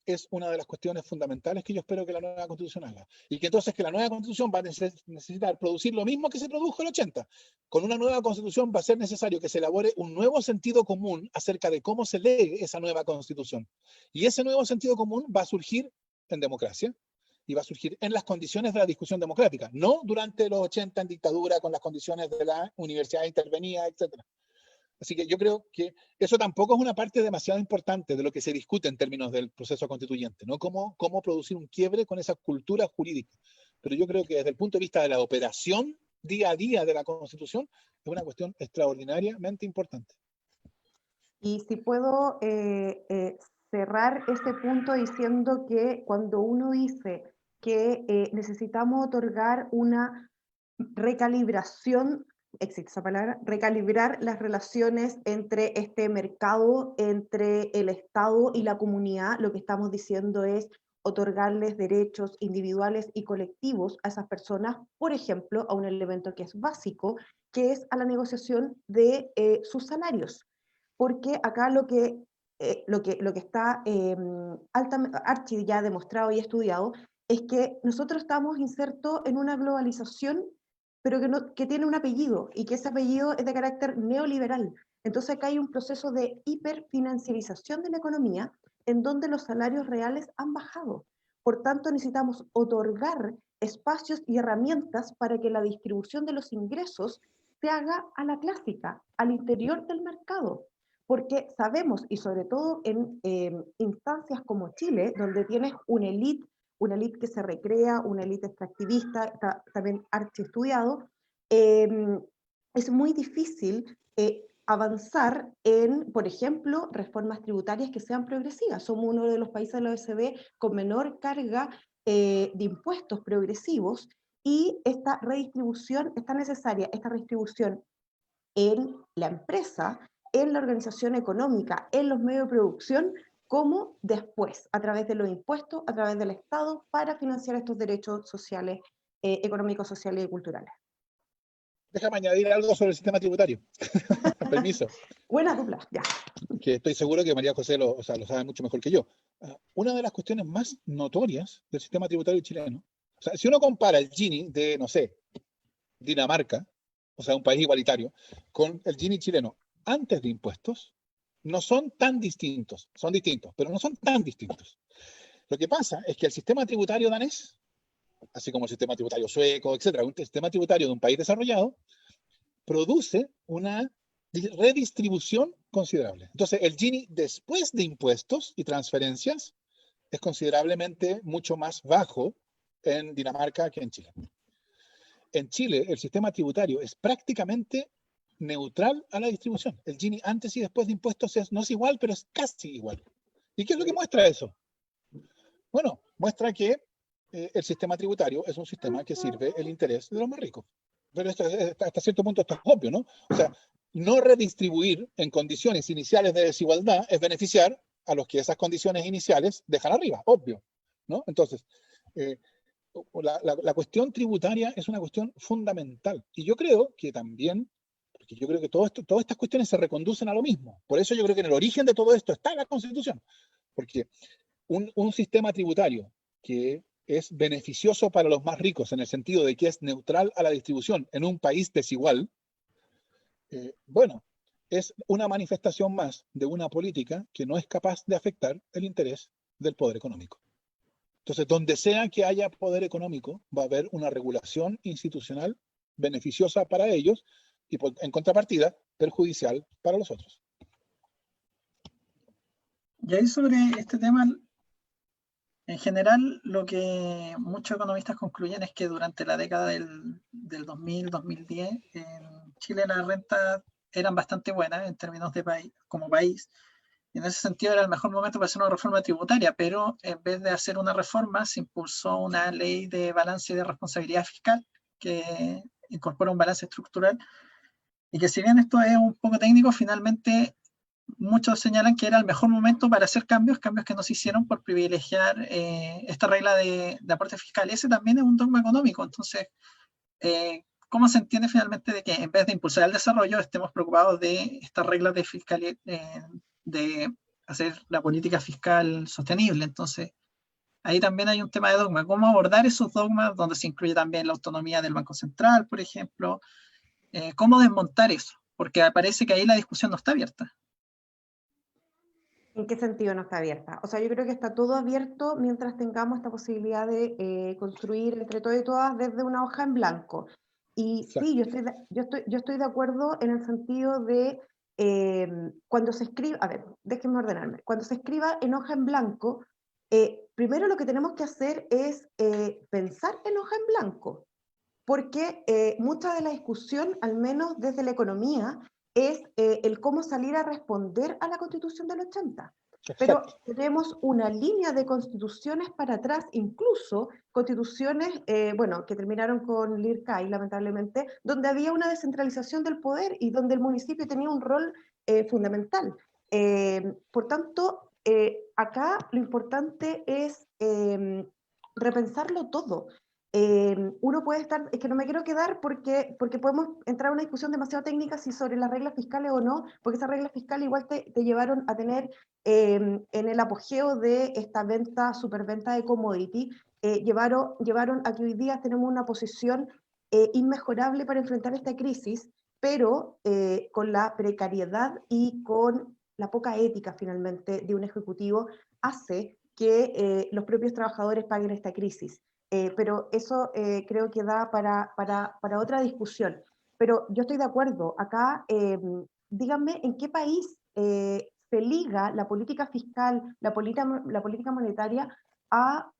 S3: es una de las cuestiones fundamentales que yo espero que la nueva Constitución haga. Y que entonces que la nueva Constitución va a necesitar producir lo mismo que se produjo en el 80. Con una nueva Constitución va a ser necesario que se elabore un nuevo sentido común acerca de cómo se lee esa nueva Constitución. Y ese nuevo sentido común va a surgir en democracia, y va a surgir en las condiciones de la discusión democrática, no durante los 80 en dictadura con las condiciones de la universidad intervenida, etc. Así que yo creo que eso tampoco es una parte demasiado importante de lo que se discute en términos del proceso constituyente, ¿no? Cómo producir un quiebre con esa cultura jurídica. Pero yo creo que desde el punto de vista de la operación día a día de la Constitución, es una cuestión extraordinariamente importante.
S2: Y si puedo cerrar este punto diciendo que cuando uno dice que necesitamos otorgar una recalibración, existe esa palabra, recalibrar las relaciones entre este mercado, entre el Estado y la comunidad, lo que estamos diciendo es otorgarles derechos individuales y colectivos a esas personas, por ejemplo, a un elemento que es básico, que es a la negociación de sus salarios. Porque acá lo que está archi ya demostrado y estudiado es que nosotros estamos insertos en una globalización, pero que tiene un apellido, y que ese apellido es de carácter neoliberal. Entonces acá hay un proceso de hiperfinanciarización de la economía, en donde los salarios reales han bajado. Por tanto, necesitamos otorgar espacios y herramientas para que la distribución de los ingresos se haga a la clásica, al interior del mercado. Porque sabemos, y sobre todo en instancias como Chile, donde tienes una élite que se recrea, una élite extractivista, está también archiestudiado, es muy difícil avanzar en, por ejemplo, reformas tributarias que sean progresivas. Somos uno de los países de la OECD con menor carga de impuestos progresivos, y esta redistribución está necesaria, esta redistribución en la empresa, en la organización económica, en los medios de producción, como después, a través de los impuestos, a través del Estado, para financiar estos derechos sociales, económicos, sociales y culturales.
S3: Déjame añadir algo sobre el sistema tributario. Permiso.
S2: Buena dupla, ya.
S3: Que estoy seguro que María José lo sabe mucho mejor que yo. Una de las cuestiones más notorias del sistema tributario chileno, o sea, si uno compara el Gini de, no sé, Dinamarca, o sea, un país igualitario, con el Gini chileno antes de impuestos, no son tan distintos. Son distintos, pero no son tan distintos. Lo que pasa es que el sistema tributario danés, así como el sistema tributario sueco, etcétera, un sistema tributario de un país desarrollado, produce una redistribución considerable. Entonces, el Gini después de impuestos y transferencias es considerablemente mucho más bajo en Dinamarca que en Chile. En Chile, el sistema tributario es prácticamente neutral a la distribución. El Gini antes y después de impuestos no es igual, pero es casi igual. ¿Y qué es lo que muestra eso? Bueno, muestra que el sistema tributario es un sistema que sirve el interés de los más ricos. Pero esto, hasta cierto punto esto es obvio, ¿no? O sea, no redistribuir en condiciones iniciales de desigualdad es beneficiar a los que esas condiciones iniciales dejan arriba, obvio, ¿no? Entonces, la cuestión tributaria es una cuestión fundamental. Y yo creo que también, porque yo creo que todas estas cuestiones se reconducen a lo mismo. Por eso yo creo que en el origen de todo esto está la Constitución. Porque un sistema tributario que es beneficioso para los más ricos en el sentido de que es neutral a la distribución en un país desigual, bueno, es una manifestación más de una política que no es capaz de afectar el interés del poder económico. Entonces, donde sea que haya poder económico, va a haber una regulación institucional beneficiosa para ellos y, en contrapartida, perjudicial para los otros.
S1: Y ahí sobre este tema, en general, lo que muchos economistas concluyen es que durante la década del 2000-2010, en Chile las rentas eran bastante buenas en términos de país, como país. Y en ese sentido era el mejor momento para hacer una reforma tributaria, pero en vez de hacer una reforma, se impulsó una ley de balance y de responsabilidad fiscal que incorpora un balance estructural. Y que si bien esto es un poco técnico, finalmente muchos señalan que era el mejor momento para hacer cambios que no se hicieron por privilegiar esta regla de aporte fiscal. Y ese también es un dogma económico. Entonces, ¿cómo se entiende finalmente de que en vez de impulsar el desarrollo estemos preocupados de estas reglas de fiscalidad, de hacer la política fiscal sostenible? Entonces, ahí también hay un tema de dogma. ¿Cómo abordar esos dogmas donde se incluye también la autonomía del Banco Central, por ejemplo? ¿Cómo desmontar eso? Porque parece que ahí la discusión no está abierta.
S2: ¿En qué sentido no está abierta? O sea, yo creo que está todo abierto mientras tengamos esta posibilidad de construir entre todos y todas desde una hoja en blanco. Y
S3: Exacto.
S2: sí, yo estoy de acuerdo en el sentido de cuando se escribe, a ver, déjenme ordenarme, cuando se escriba en hoja en blanco, primero lo que tenemos que hacer es pensar en hoja en blanco, porque mucha de la discusión, al menos desde la economía, es el cómo salir a responder a la Constitución del 80. Pero
S3: Exacto.
S2: tenemos una línea de constituciones para atrás, incluso constituciones, bueno, que terminaron con Lircay, lamentablemente, donde había una descentralización del poder y donde el municipio tenía un rol fundamental. Por tanto, acá lo importante es repensarlo todo. Uno puede estar, es que no me quiero quedar porque podemos entrar a una discusión demasiado técnica si sobre las reglas fiscales o no, porque esas reglas fiscales igual te llevaron a tener en el apogeo de esta venta, superventa de commodity, llevaron a que hoy día tenemos una posición inmejorable para enfrentar esta crisis, pero con la precariedad y con la poca ética finalmente de un ejecutivo hace que los propios trabajadores paguen esta crisis. Pero eso creo que da para otra discusión. Pero yo estoy de acuerdo. Acá, díganme en qué país se liga la política fiscal, la política monetaria al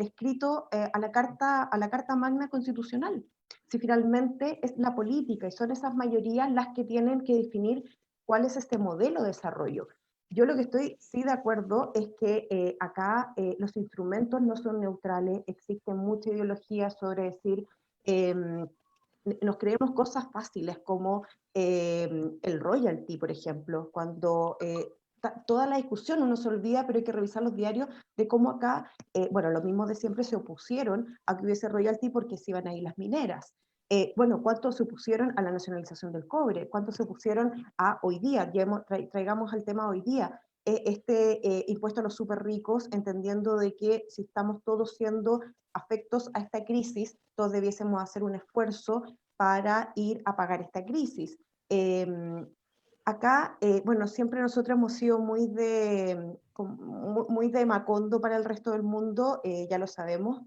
S2: escrito, a la carta magna constitucional. Si finalmente es la política y son esas mayorías las que tienen que definir cuál es este modelo de desarrollo. Yo lo que estoy sí de acuerdo es que acá los instrumentos no son neutrales, existe mucha ideología sobre decir, nos creemos cosas fáciles como el royalty, por ejemplo, cuando toda la discusión uno se olvida, pero hay que revisar los diarios de cómo acá, bueno, los mismos de siempre se opusieron a que hubiese royalty porque se iban a ir las mineras. Bueno, ¿cuánto se opusieron a la nacionalización del cobre? ¿Cuánto se opusieron a hoy día? Traigamos al tema hoy día. este impuesto a los súper ricos, entendiendo de que si estamos todos siendo afectos a esta crisis, todos debiésemos hacer un esfuerzo para ir a pagar esta crisis. Acá, bueno, siempre nosotros hemos sido muy de Macondo para el resto del mundo, ya lo sabemos,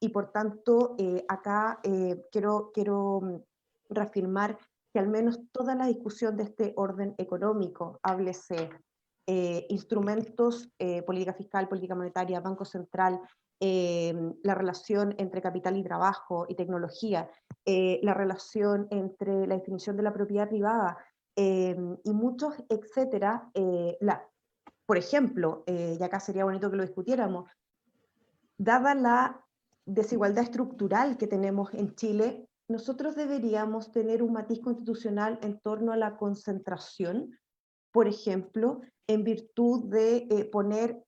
S2: y por tanto, acá quiero reafirmar que al menos toda la discusión de este orden económico, háblese instrumentos, política fiscal, política monetaria, Banco Central, la relación entre capital y trabajo y tecnología, la relación entre la definición de la propiedad privada, y muchos, etcétera, por ejemplo, y acá sería bonito que lo discutiéramos, dada la desigualdad estructural que tenemos en Chile, nosotros deberíamos tener un matiz constitucional en torno a la concentración, por ejemplo, en virtud de poner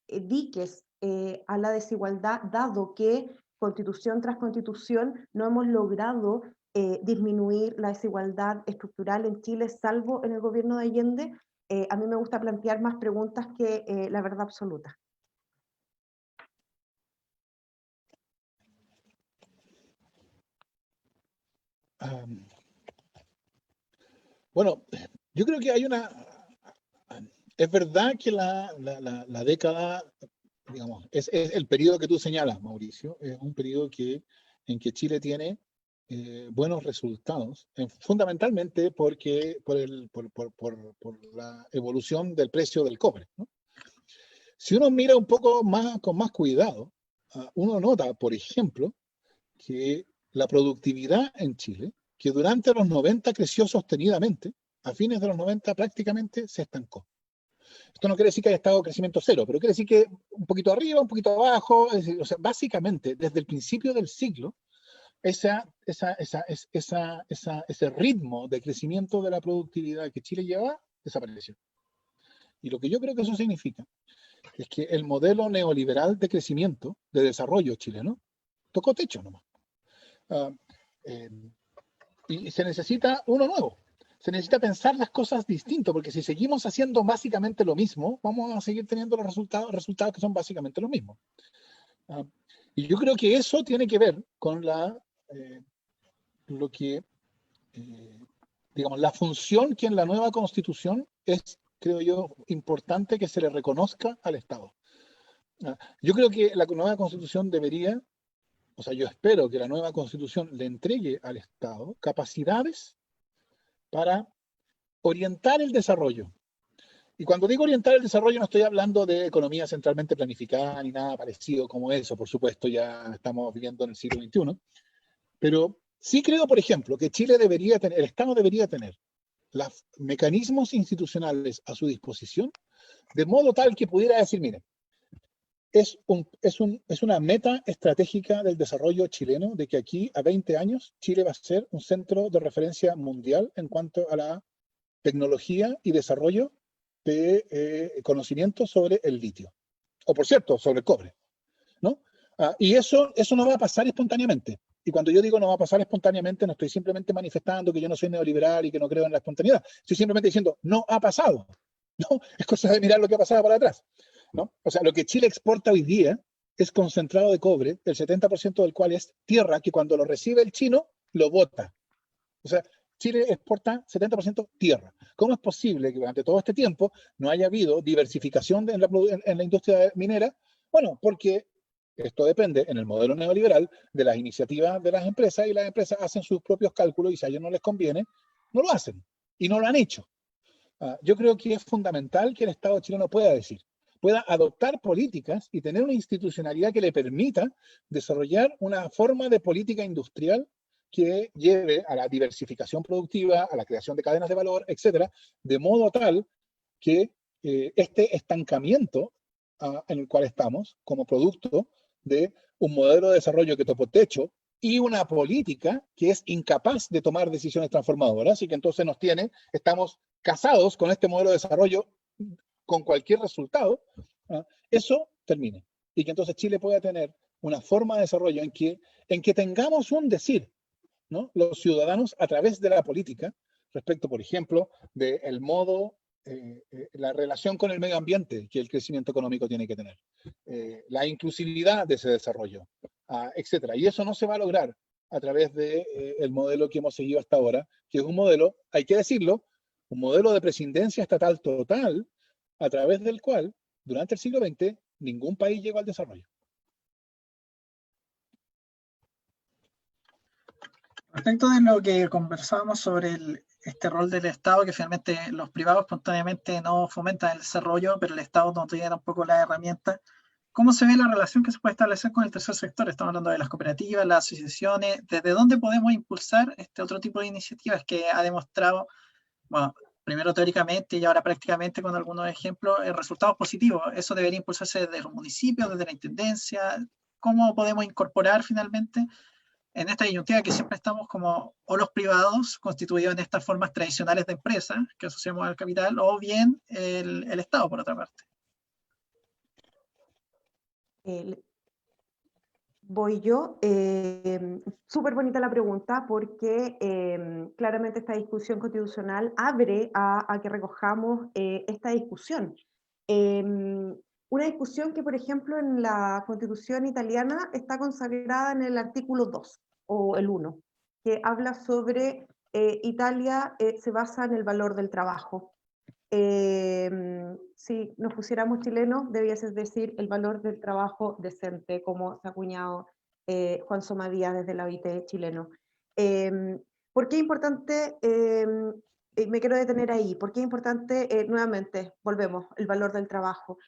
S2: diques a la desigualdad, dado que constitución tras constitución no hemos logrado disminuir la desigualdad estructural en Chile, salvo en el gobierno de Allende. A mí me gusta plantear más preguntas que la verdad absoluta.
S3: Bueno, yo creo que hay una... Es verdad que la década, digamos, es el periodo que tú señalas, Mauricio, es un periodo en que Chile tiene buenos resultados, fundamentalmente por la evolución del precio del cobre, ¿no? Si uno mira un poco más, con más cuidado, uno nota, por ejemplo, que la productividad en Chile, que durante los 90 creció sostenidamente, a fines de los 90 prácticamente se estancó. Esto no quiere decir que haya estado crecimiento cero, pero quiere decir que un poquito arriba, un poquito abajo, es decir, o sea, básicamente desde el principio del siglo, ese ritmo de crecimiento de la productividad que Chile llevaba desapareció. Y lo que yo creo que eso significa es que el modelo neoliberal de crecimiento, de desarrollo chileno, tocó techo nomás. Y se necesita uno nuevo. Se necesita pensar las cosas distinto, porque si seguimos haciendo básicamente lo mismo, vamos a seguir teniendo los resultados que son básicamente lo mismo. Y yo creo que eso tiene que ver con digamos, la función que en la nueva Constitución es, creo yo, importante que se le reconozca al Estado. Yo creo que la nueva Constitución debería, o sea, yo espero que la nueva Constitución le entregue al Estado capacidades para orientar el desarrollo. Y cuando digo orientar el desarrollo no estoy hablando de economía centralmente planificada ni nada parecido como eso, por supuesto, ya estamos viviendo en el siglo XXI, pero sí creo, por ejemplo, que Chile debería tener, el Estado debería tener los mecanismos institucionales a su disposición, de modo tal que pudiera decir, miren, es una meta estratégica del desarrollo chileno de que aquí a 20 años Chile va a ser un centro de referencia mundial en cuanto a la tecnología y desarrollo de conocimiento sobre el litio. O por cierto, sobre el cobre, ¿no? Y eso no va a pasar espontáneamente. Y cuando yo digo no va a pasar espontáneamente, no estoy simplemente manifestando que yo no soy neoliberal y que no creo en la espontaneidad. Estoy simplemente diciendo, no ha pasado. ¿No? Es cosa de mirar lo que ha pasado para atrás, ¿no? O sea, lo que Chile exporta hoy día es concentrado de cobre, el 70% del cual es tierra, que cuando lo recibe el chino, lo bota. O sea, Chile exporta 70% tierra. ¿Cómo es posible que durante todo este tiempo no haya habido diversificación en la industria minera? Bueno, porque esto depende en el modelo neoliberal de las iniciativas de las empresas, y las empresas hacen sus propios cálculos y si a ellos no les conviene, no lo hacen y no lo han hecho. Yo creo que es fundamental que el Estado chileno pueda adoptar políticas y tener una institucionalidad que le permita desarrollar una forma de política industrial que lleve a la diversificación productiva, a la creación de cadenas de valor, etcétera, de modo tal que este estancamiento en el cual estamos, como producto de un modelo de desarrollo que topó techo y una política que es incapaz de tomar decisiones transformadoras, y que entonces estamos casados con este modelo de desarrollo con cualquier resultado, eso termine. Y que entonces Chile pueda tener una forma de desarrollo en que tengamos un decir, ¿no? Los ciudadanos a través de la política, respecto, por ejemplo, del modo la relación con el medio ambiente que el crecimiento económico tiene que tener, la inclusividad de ese desarrollo, etcétera. Y eso no se va a lograr a través del modelo que hemos seguido hasta ahora, que es un modelo, hay que decirlo, un modelo de prescindencia estatal total, a través del cual, durante el siglo XX, ningún país llegó al desarrollo.
S1: Respecto de lo que conversábamos sobre este rol del Estado, que finalmente los privados espontáneamente no fomentan el desarrollo, pero el Estado no tiene tampoco las herramientas, ¿cómo se ve la relación que se puede establecer con el tercer sector? Estamos hablando de las cooperativas, las asociaciones. ¿Desde dónde podemos impulsar este otro tipo de iniciativas que ha demostrado, bueno, primero teóricamente y ahora prácticamente con algunos ejemplos, resultados positivos? ¿Eso debería impulsarse desde los municipios, desde la intendencia? ¿Cómo podemos incorporar finalmente en esta disyuntiva que siempre estamos como o los privados constituidos en estas formas tradicionales de empresas que asociamos al capital, o bien el Estado, por otra parte?
S2: Voy yo. Súper bonita la pregunta porque claramente esta discusión constitucional abre a que recojamos esta discusión. Una discusión que, por ejemplo, en la Constitución italiana está consagrada en el artículo 2 o el 1, que habla sobre Italia se basa en el valor del trabajo. Si nos pusiéramos chilenos, debieses decir el valor del trabajo decente, como se ha acuñado Juan Somadía desde la OIT chileno. ¿Por qué es importante? Me quiero detener ahí. ¿Por qué es importante? Nuevamente, volvemos, el valor del trabajo.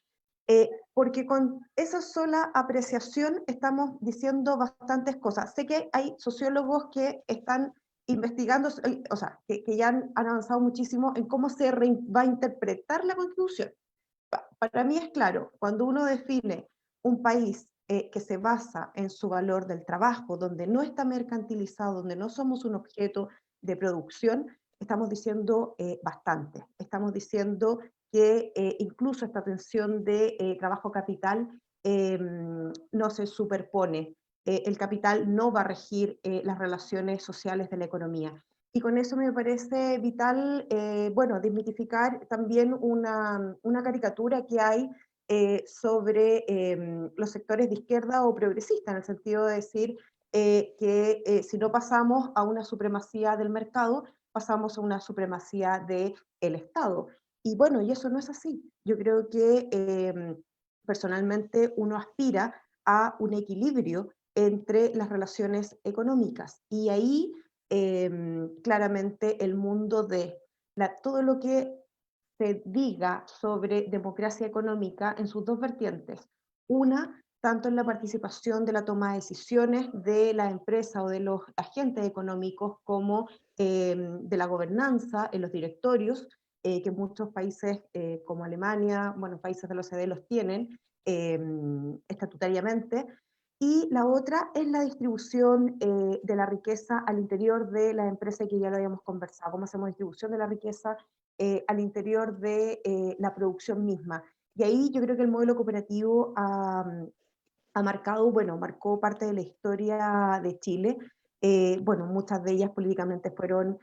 S2: Porque con esa sola apreciación estamos diciendo bastantes cosas. Sé que hay sociólogos que están investigando, o sea, que ya han avanzado muchísimo en cómo se va a interpretar la Constitución. Para mí es claro, cuando uno define un país que se basa en su valor del trabajo, donde no está mercantilizado, donde no somos un objeto de producción, estamos diciendo bastante. Estamos diciendo que incluso esta tensión de trabajo-capital no se superpone. El capital no va a regir las relaciones sociales de la economía. Y con eso me parece vital, bueno, desmitificar también una caricatura que hay sobre los sectores de izquierda o progresista, en el sentido de decir que si no pasamos a una supremacía del mercado, pasamos a una supremacía del Estado. Y bueno, y eso no es así. Yo creo que personalmente uno aspira a un equilibrio entre las relaciones económicas. Y ahí claramente el mundo de todo lo que se diga sobre democracia económica en sus dos vertientes. Una, tanto en la participación de la toma de decisiones de la empresa o de los agentes económicos, como de la gobernanza en los directorios, que muchos países como Alemania, bueno, países de la OCDE los tienen estatutariamente. Y la otra es la distribución de la riqueza al interior de la empresa, que ya lo habíamos conversado, cómo hacemos distribución de la riqueza al interior de la producción misma. Y ahí yo creo que el modelo cooperativo ha marcado, bueno, marcó parte de la historia de Chile. Bueno, muchas de ellas políticamente fueron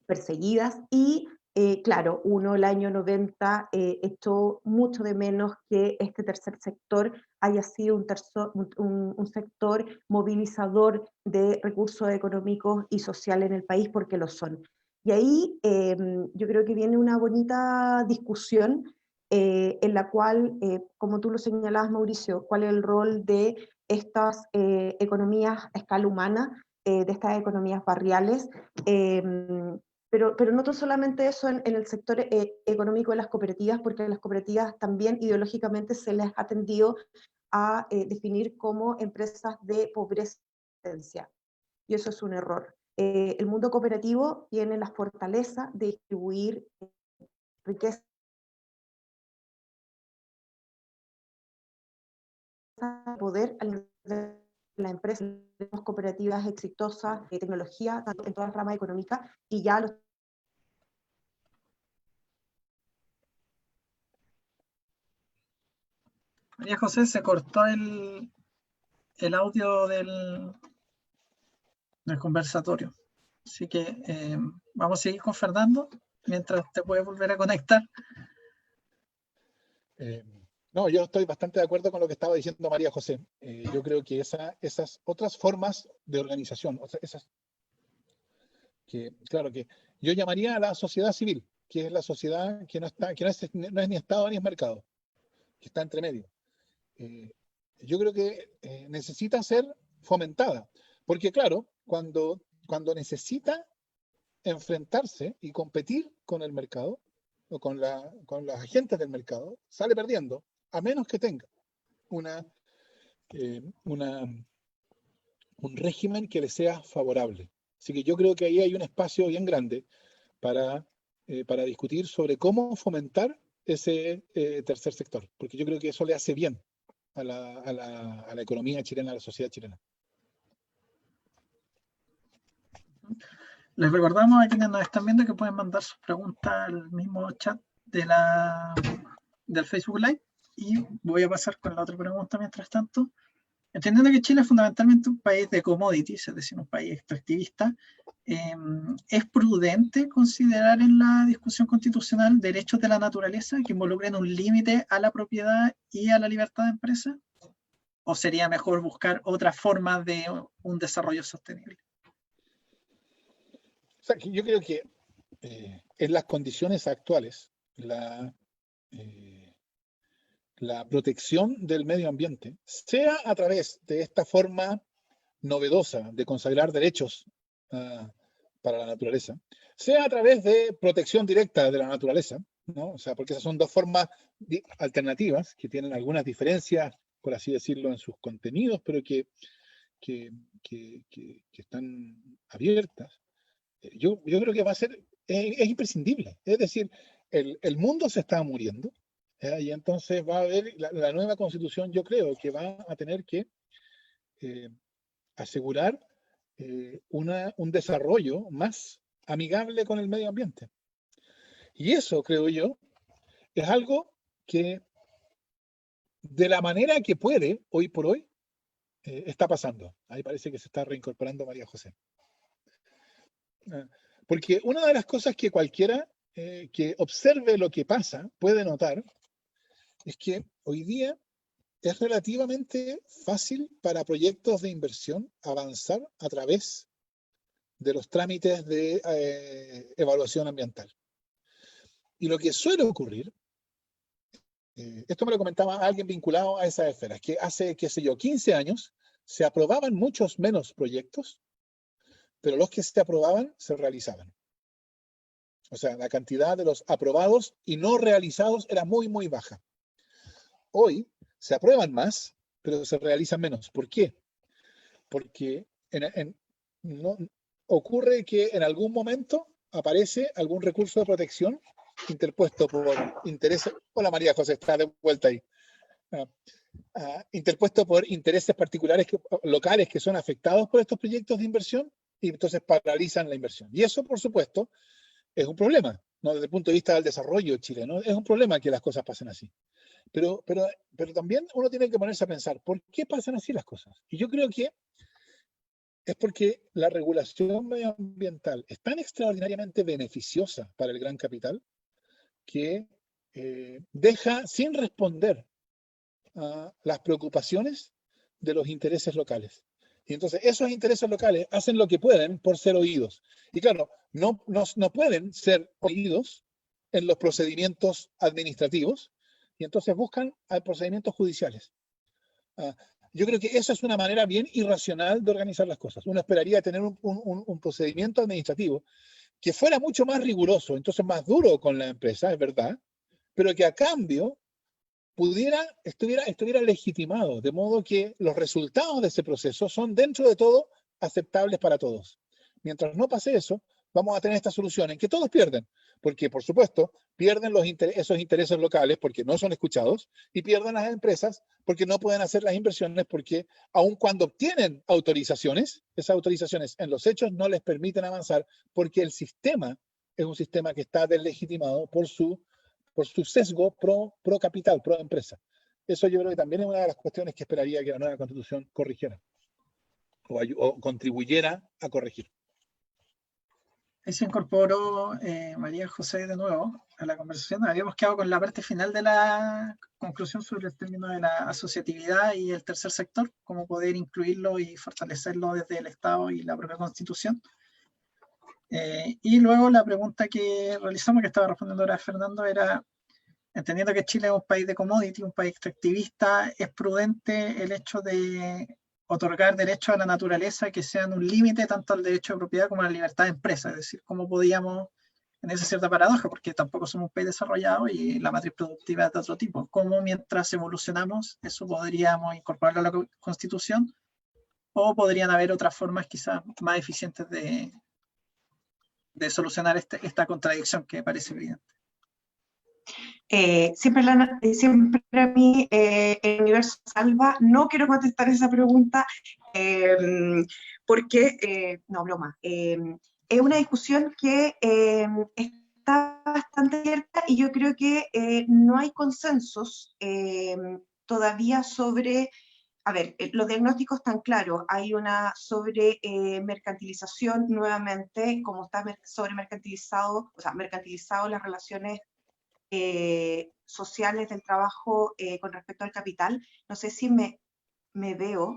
S2: perseguidas y claro, uno el año 90 echó mucho de menos que este tercer sector haya sido un sector movilizador de recursos económicos y sociales en el país, porque lo son. Y ahí yo creo que viene una bonita discusión en la cual, como tú lo señalabas, Mauricio, cuál es el rol de estas economías a escala humana, de estas economías barriales, pero no solamente eso en el sector económico de las cooperativas, porque las cooperativas también ideológicamente se les ha tendido a definir como empresas de pobreza, y eso es un error. El mundo cooperativo tiene la fortaleza de distribuir riqueza, poder de la empresa, tenemos cooperativas exitosas de tecnología, tanto en todas las ramas económicas, y ya los
S1: María José, se cortó el audio del conversatorio. Así que vamos a seguir con Fernando. mientras te puedes volver a conectar.
S3: No, yo estoy bastante de acuerdo con lo que estaba diciendo María José. Yo creo que esas otras formas de organización, claro, que yo llamaría a la sociedad civil, que es la sociedad que no es ni Estado ni es mercado, que está entre medio. Yo creo que necesita ser fomentada, porque claro, cuando necesita enfrentarse y competir con el mercado o con los agentes del mercado, sale perdiendo, a menos que tenga un régimen que le sea favorable. Así que yo creo que ahí hay un espacio bien grande para discutir sobre cómo fomentar ese tercer sector, porque yo creo que eso le hace bien a la economía chilena, a la sociedad chilena.
S1: Les recordamos a quienes nos están viendo que pueden mandar sus preguntas al mismo chat del Facebook Live, y voy a pasar con la otra pregunta mientras tanto. Entendiendo que Chile es fundamentalmente un país de commodities, es decir, un país extractivista, ¿es prudente considerar en la discusión constitucional derechos de la naturaleza que involucren un límite a la propiedad y a la libertad de empresa? ¿O sería mejor buscar otras formas de un desarrollo sostenible?
S3: O sea, yo creo que en las condiciones actuales, la protección del medio ambiente, sea a través de esta forma novedosa de consagrar derechos para la naturaleza, sea a través de protección directa de la naturaleza, ¿no? O sea, porque esas son dos formas alternativas que tienen algunas diferencias, por así decirlo, en sus contenidos, pero que están abiertas. Yo creo que va a ser, es imprescindible. Es decir, el mundo se está muriendo, y entonces va a haber, la nueva constitución, yo creo que va a tener que asegurar un desarrollo más amigable con el medio ambiente. Y eso, creo yo, es algo que de la manera que puede, hoy por hoy, está pasando. Ahí parece que se está reincorporando María José. Porque una de las cosas que cualquiera que observe lo que pasa puede notar es que hoy día es relativamente fácil para proyectos de inversión avanzar a través de los trámites de evaluación ambiental. Y lo que suele ocurrir, esto me lo comentaba alguien vinculado a esa esfera, es que hace, qué sé yo, 15 años se aprobaban muchos menos proyectos, pero los que se aprobaban se realizaban. O sea, la cantidad de los aprobados y no realizados era muy, muy baja. Hoy se aprueban más, pero se realizan menos. ¿Por qué? Porque no, ocurre que en algún momento aparece algún recurso de protección interpuesto por intereses. Hola María José, está de vuelta ahí. Interpuesto por intereses particulares locales que son afectados por estos proyectos de inversión, y entonces paralizan la inversión. Y eso, por supuesto, es un problema, ¿no? Desde el punto de vista del desarrollo chileno, es un problema que las cosas pasen así. Pero también uno tiene que ponerse a pensar, ¿por qué pasan así las cosas? Y yo creo que es porque la regulación medioambiental es tan extraordinariamente beneficiosa para el gran capital que deja sin responder a las preocupaciones de los intereses locales. Y entonces esos intereses locales hacen lo que pueden por ser oídos. Y claro, no pueden ser oídos en los procedimientos administrativos, y entonces buscan procedimientos judiciales. Yo creo que esa es una manera bien irracional de organizar las cosas. Uno esperaría tener un procedimiento administrativo que fuera mucho más riguroso, entonces más duro con la empresa, es verdad, pero que a cambio estuviera legitimado, de modo que los resultados de ese proceso son dentro de todo aceptables para todos. Mientras no pase eso, vamos a tener esta solución en que todos pierden, porque por supuesto pierden esos intereses locales porque no son escuchados, y pierden las empresas porque no pueden hacer las inversiones, porque aun cuando obtienen autorizaciones, esas autorizaciones en los hechos no les permiten avanzar, porque el sistema es un sistema que está deslegitimado por su sesgo pro capital, pro empresa. Eso yo creo que también es una de las cuestiones que esperaría que la nueva Constitución corrigiera o contribuyera a corregir.
S1: Ahí se incorporó María José de nuevo a la conversación. Habíamos quedado con la parte final de la conclusión sobre el término de la asociatividad y el tercer sector, cómo poder incluirlo y fortalecerlo desde el Estado y la propia Constitución. Y luego la pregunta que realizamos, que estaba respondiendo ahora Fernando, era, entendiendo que Chile es un país de commodity, un país extractivista, ¿es prudente el hecho de otorgar derechos a la naturaleza que sean un límite tanto al derecho de propiedad como a la libertad de empresa? Es decir, ¿cómo podíamos, en esa cierta paradoja, porque tampoco somos un país desarrollado y la matriz productiva es de otro tipo, cómo mientras evolucionamos eso podríamos incorporarlo a la Constitución o podrían haber otras formas quizás más eficientes de solucionar esta contradicción que parece evidente?
S2: Siempre a mí el universo salva. No quiero contestar esa pregunta porque, no, broma, es una discusión que está bastante abierta y yo creo que no hay consensos todavía sobre, a ver, los diagnósticos están claros, hay una sobre mercantilización nuevamente, como está sobre mercantilizado, o sea, mercantilizado las relaciones sociales del trabajo con respecto al capital. No sé si me veo,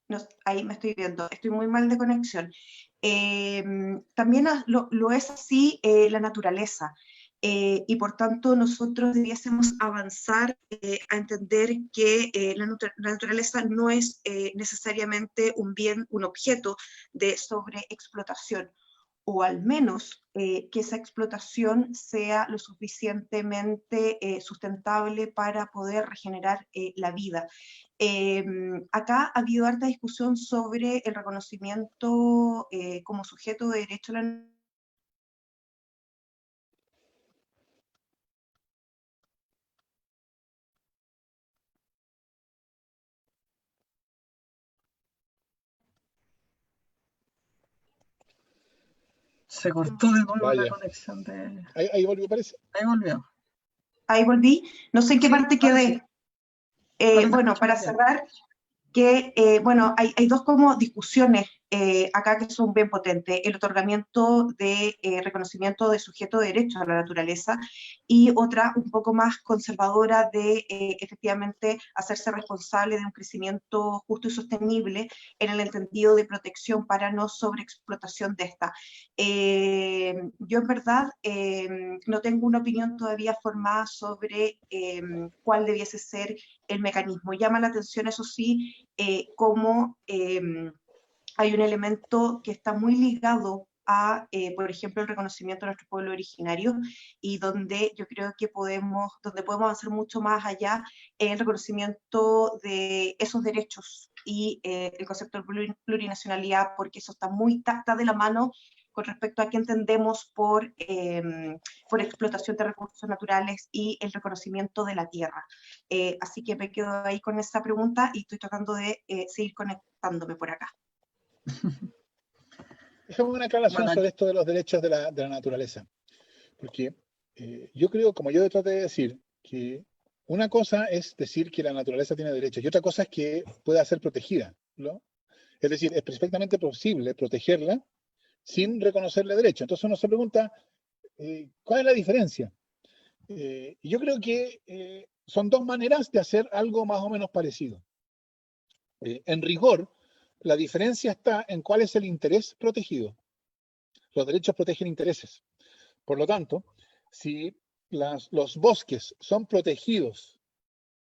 S2: no, ahí me estoy viendo, estoy muy mal de conexión. También lo es así la naturaleza. Y por tanto nosotros debiésemos avanzar a entender que la naturaleza no es necesariamente un bien, un objeto de sobreexplotación, o al menos que esa explotación sea lo suficientemente sustentable para poder regenerar la vida. Acá ha habido harta discusión sobre el reconocimiento como sujeto de derecho a la
S1: Se cortó de nuevo la
S3: Vaya.
S1: conexión de...
S3: Ahí volvió, parece.
S1: Ahí volvió.
S2: Ahí volví, no sé en qué
S1: Sí,
S2: parte
S1: ahora
S2: quedé.
S1: sí. Ahora te
S2: Bueno,
S1: escuchamos
S2: para
S1: bien.
S2: cerrar, que, bueno, hay dos como discusiones acá que son bien potentes. El otorgamiento de reconocimiento de sujeto de derecho a la naturaleza y otra un poco más conservadora de efectivamente hacerse responsable de un crecimiento justo y sostenible en el entendido de protección para no sobreexplotación de esta. Yo en verdad no tengo una opinión todavía formada sobre cuál debiese ser el mecanismo. Llama la atención, eso sí, cómo hay un elemento que está muy ligado a, por ejemplo, el reconocimiento de nuestro pueblo originario y donde yo creo que podemos avanzar mucho más allá en el reconocimiento de esos derechos y el concepto de plurinacionalidad, porque eso está de la mano con respecto a qué entendemos por explotación de recursos naturales y el reconocimiento de la tierra. Así que me quedo ahí con esa pregunta y estoy tratando de seguir conectándome por acá.
S3: Déjame una aclaración
S1: Bueno,
S3: sobre esto de los derechos de la naturaleza. Porque yo creo, como yo traté de decir, que una cosa es decir que la naturaleza tiene derechos y otra cosa es que pueda ser protegida, ¿no? Es decir, es perfectamente posible protegerla sin reconocerle derechos. Entonces uno se pregunta, ¿cuál es la diferencia? Y yo creo que son dos maneras de hacer algo más o menos parecido. En rigor, la diferencia está en cuál es el interés protegido. Los derechos protegen intereses. Por lo tanto, si los bosques son protegidos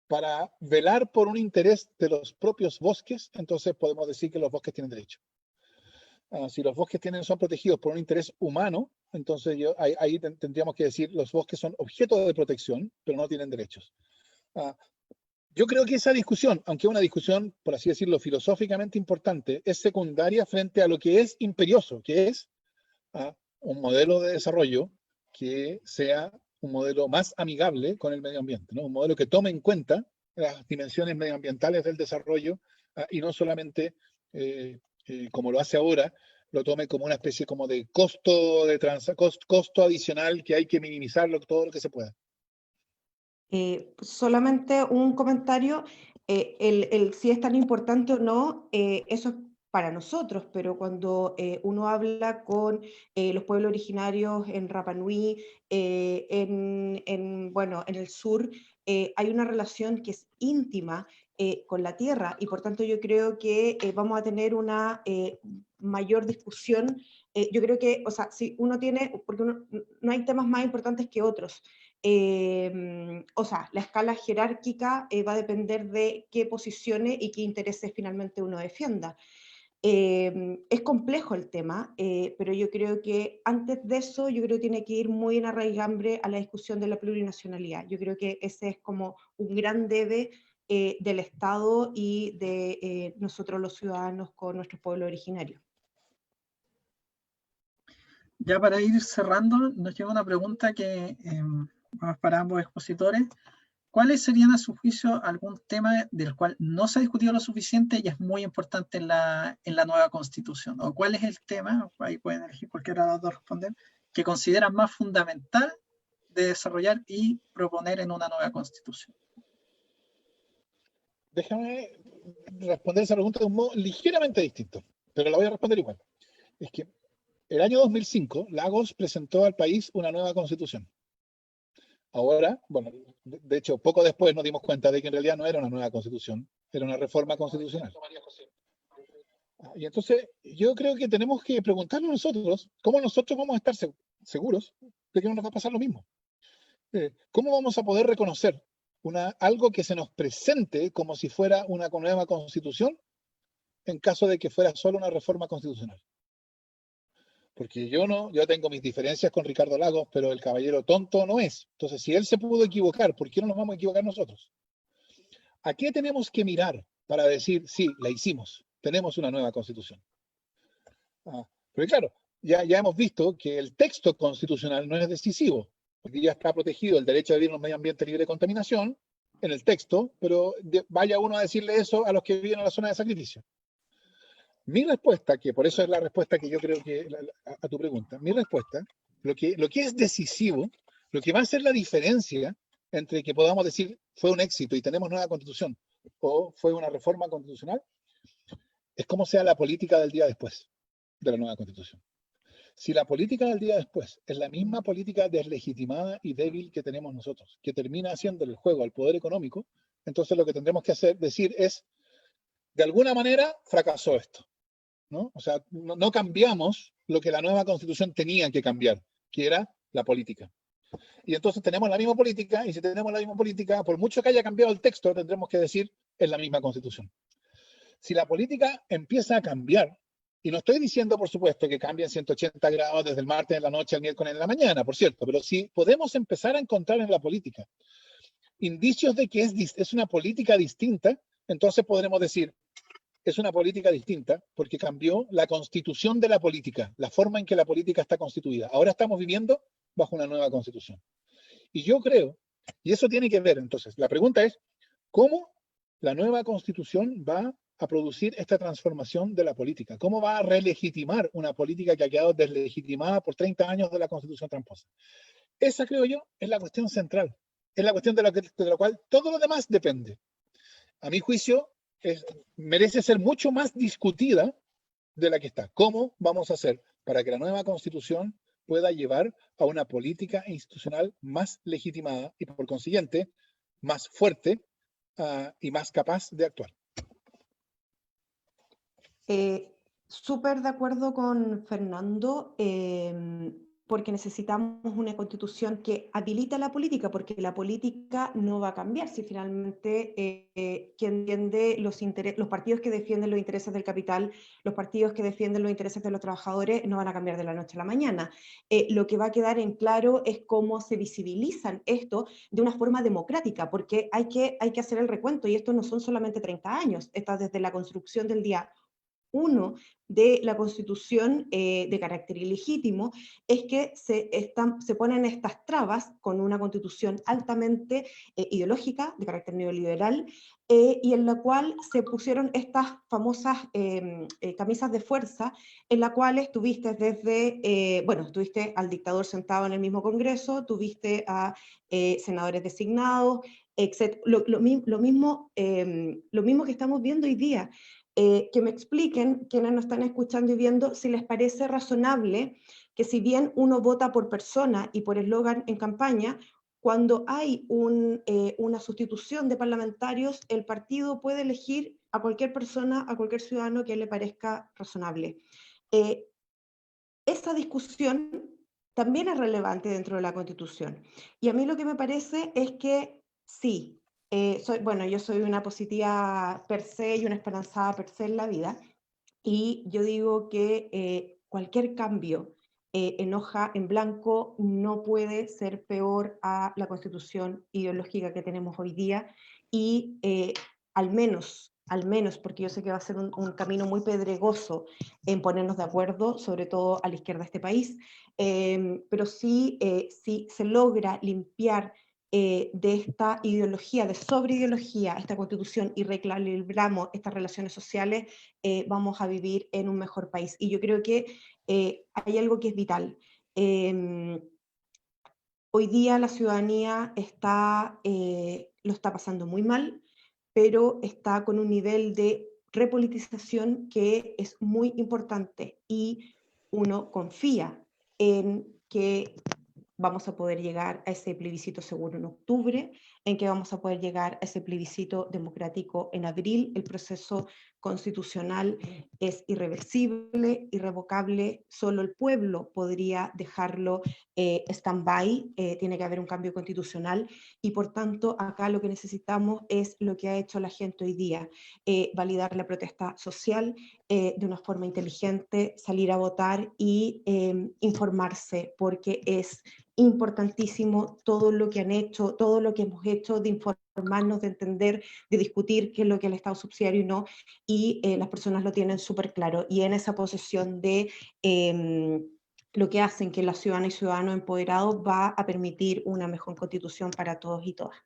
S3: para velar por un interés de los propios bosques, entonces podemos decir que los bosques tienen derecho. Si los bosques son protegidos por un interés humano, entonces ahí tendríamos que decir los bosques son objetos de protección, pero no tienen derechos. Yo creo que esa discusión, aunque es una discusión, por así decirlo, filosóficamente importante, es secundaria frente a lo que es imperioso, que es un modelo de desarrollo que sea un modelo más amigable con el medio ambiente, ¿no? Un modelo que tome en cuenta las dimensiones medioambientales del desarrollo y no solamente, como lo hace ahora, lo tome como una especie como de costo adicional que hay que minimizarlo todo lo que se pueda.
S2: Solamente un comentario, si es tan importante o no, eso para nosotros, pero cuando uno habla con los pueblos originarios en Rapa Nui, bueno, en el sur, hay una relación que es íntima con la tierra, y por tanto yo creo que vamos a tener una mayor discusión. Yo creo que, o sea, si uno tiene, porque no hay temas más importantes que otros, o sea, la escala jerárquica va a depender de qué posiciones y qué intereses finalmente uno defienda. Es complejo el tema, pero yo creo que antes de eso, yo creo que tiene que ir muy en arraigambre a la discusión de la plurinacionalidad. Yo creo que ese es como un gran debe del Estado y de nosotros los ciudadanos con nuestro pueblo originario.
S1: Ya para ir cerrando, nos llega una pregunta que vamos para ambos expositores. ¿Cuáles serían a su juicio algún tema del cual no se ha discutido lo suficiente y es muy importante en la nueva Constitución? ¿O cuál es el tema, ahí pueden elegir cualquiera de los dos responder, que consideran más fundamental de desarrollar y proponer en una nueva Constitución?
S3: Déjame responder esa pregunta de un modo ligeramente distinto, pero la voy a responder igual. Es que el año 2005, Lagos presentó al país una nueva constitución. Ahora, bueno, de hecho, poco después nos dimos cuenta de que en realidad no era una nueva constitución, era una reforma constitucional. Y entonces, yo creo que tenemos que preguntarnos nosotros, ¿cómo nosotros vamos a estar seguros de que no nos va a pasar lo mismo? ¿Cómo vamos a poder reconocer algo que se nos presente como si fuera una nueva constitución en caso de que fuera solo una reforma constitucional? Porque yo tengo mis diferencias con Ricardo Lagos, pero el caballero tonto no es. Entonces, si él se pudo equivocar, ¿por qué no nos vamos a equivocar nosotros? ¿A qué tenemos que mirar para decir, sí, la hicimos, tenemos una nueva constitución? Pero claro, ya hemos visto que el texto constitucional no es decisivo, porque ya está protegido el derecho a vivir en un medio ambiente libre de contaminación en el texto, pero vaya uno a decirle eso a los que viven en la zona de sacrificio. Mi respuesta, que por eso es la respuesta que yo creo que a tu pregunta, mi respuesta, lo que es decisivo, lo que va a hacer la diferencia entre que podamos decir fue un éxito y tenemos nueva constitución o fue una reforma constitucional, es cómo sea la política del día después de la nueva constitución. Si la política del día después es la misma política deslegitimada y débil que tenemos nosotros, que termina haciendo el juego al poder económico, entonces lo que tendremos que decir es, de alguna manera fracasó esto. ¿No? O sea, no cambiamos lo que la nueva constitución tenía que cambiar, que era la política. Y entonces tenemos la misma política, y si tenemos la misma política, por mucho que haya cambiado el texto, tendremos que decir, es la misma constitución. Si la política empieza a cambiar, y no estoy diciendo, por supuesto, que cambien 180 grados desde el martes en la noche al miércoles en la mañana, por cierto, pero si podemos empezar a encontrar en la política indicios de que es una política distinta, entonces podremos decir, es una política distinta porque cambió la constitución de la política, la forma en que la política está constituida. Ahora estamos viviendo bajo una nueva constitución. Y yo creo, y eso tiene que ver, entonces, la pregunta es, ¿cómo la nueva constitución va a producir esta transformación de la política? ¿Cómo va a relegitimar una política que ha quedado deslegitimada por 30 años de la constitución tramposa? Esa, creo yo, es la cuestión central. Es la cuestión de la cual todo lo demás depende. A mi juicio, merece ser mucho más discutida de la que está. ¿Cómo vamos a hacer para que la nueva constitución pueda llevar a una política institucional más legitimada y por consiguiente más fuerte y más capaz de actuar?
S2: Súper de acuerdo con Fernando, porque necesitamos una constitución que habilite la política, porque la política no va a cambiar si finalmente quien entiende los partidos que defienden los intereses del capital, los partidos que defienden los intereses de los trabajadores no van a cambiar de la noche a la mañana. Lo que va a quedar en claro es cómo se visibilizan esto de una forma democrática, porque hay que hacer el recuento, y esto no son solamente 30 años, está desde la construcción del día 1 de la Constitución de carácter ilegítimo, es que se ponen estas trabas con una Constitución altamente ideológica, de carácter neoliberal, y en la cual se pusieron estas famosas camisas de fuerza, en la cual tuviste tuviste al dictador sentado en el mismo Congreso, tuviste a senadores designados, etc. Lo mismo que estamos viendo hoy día. que me expliquen, quienes nos están escuchando y viendo, si les parece razonable que si bien uno vota por persona y por eslogan en campaña, cuando hay una sustitución de parlamentarios, el partido puede elegir a cualquier persona, a cualquier ciudadano que le parezca razonable. Esa discusión también es relevante dentro de la Constitución. Y a mí lo que me parece es que sí, yo soy una positiva per se y una esperanzada per se en la vida, y yo digo que cualquier cambio en hoja en blanco no puede ser peor a la Constitución ideológica que tenemos hoy día, y al menos, porque yo sé que va a ser un camino muy pedregoso en ponernos de acuerdo, sobre todo a la izquierda de este país, pero sí, si se logra limpiar de esta ideología, de sobreideología, esta Constitución, y recalibramos estas relaciones sociales, vamos a vivir en un mejor país. Y yo creo que hay algo que es vital. Hoy día la ciudadanía lo está pasando muy mal, pero está con un nivel de repolitización que es muy importante, y uno confía en que vamos a poder llegar a ese plebiscito seguro en octubre, en que vamos a poder llegar a ese plebiscito democrático en abril. El proceso constitucional es irreversible, irrevocable, solo el pueblo podría dejarlo stand-by, tiene que haber un cambio constitucional, y por tanto acá lo que necesitamos es lo que ha hecho la gente hoy día, validar la protesta social de una forma inteligente, salir a votar y informarse, porque es importantísimo todo lo que han hecho, todo lo que hemos hecho, de informarnos, de entender, de discutir qué es lo que es el Estado subsidiario y no, y las personas lo tienen súper claro, y en esa posesión de lo que hacen que la ciudadana y ciudadano empoderado va a permitir una mejor constitución para todos y todas.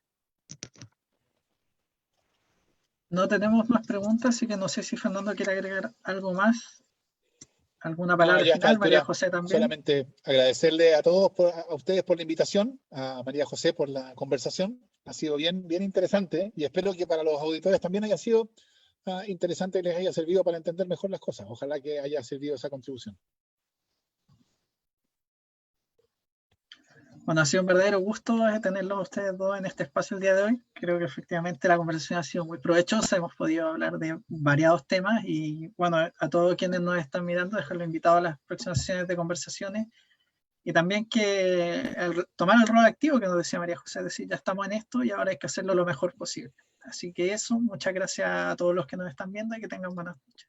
S1: No tenemos más preguntas, así que no sé si Fernando quiere agregar algo más. ¿Alguna palabra final? María José también.
S3: Solamente agradecerle a todos, a ustedes por la invitación, a María José por la conversación. Ha sido bien interesante, y espero que para los auditores también haya sido interesante y les haya servido para entender mejor las cosas. Ojalá que haya servido esa contribución.
S1: Bueno, ha sido un verdadero gusto tenerlos ustedes dos en este espacio el día de hoy. Creo que efectivamente la conversación ha sido muy provechosa, hemos podido hablar de variados temas, y bueno, a todos quienes nos están mirando, dejarlos invitados a las próximas sesiones de conversaciones, y también que tomar el rol activo que nos decía María José, es decir, ya estamos en esto y ahora hay que hacerlo lo mejor posible. Así que eso, muchas gracias a todos los que nos están viendo y que tengan buenas noches.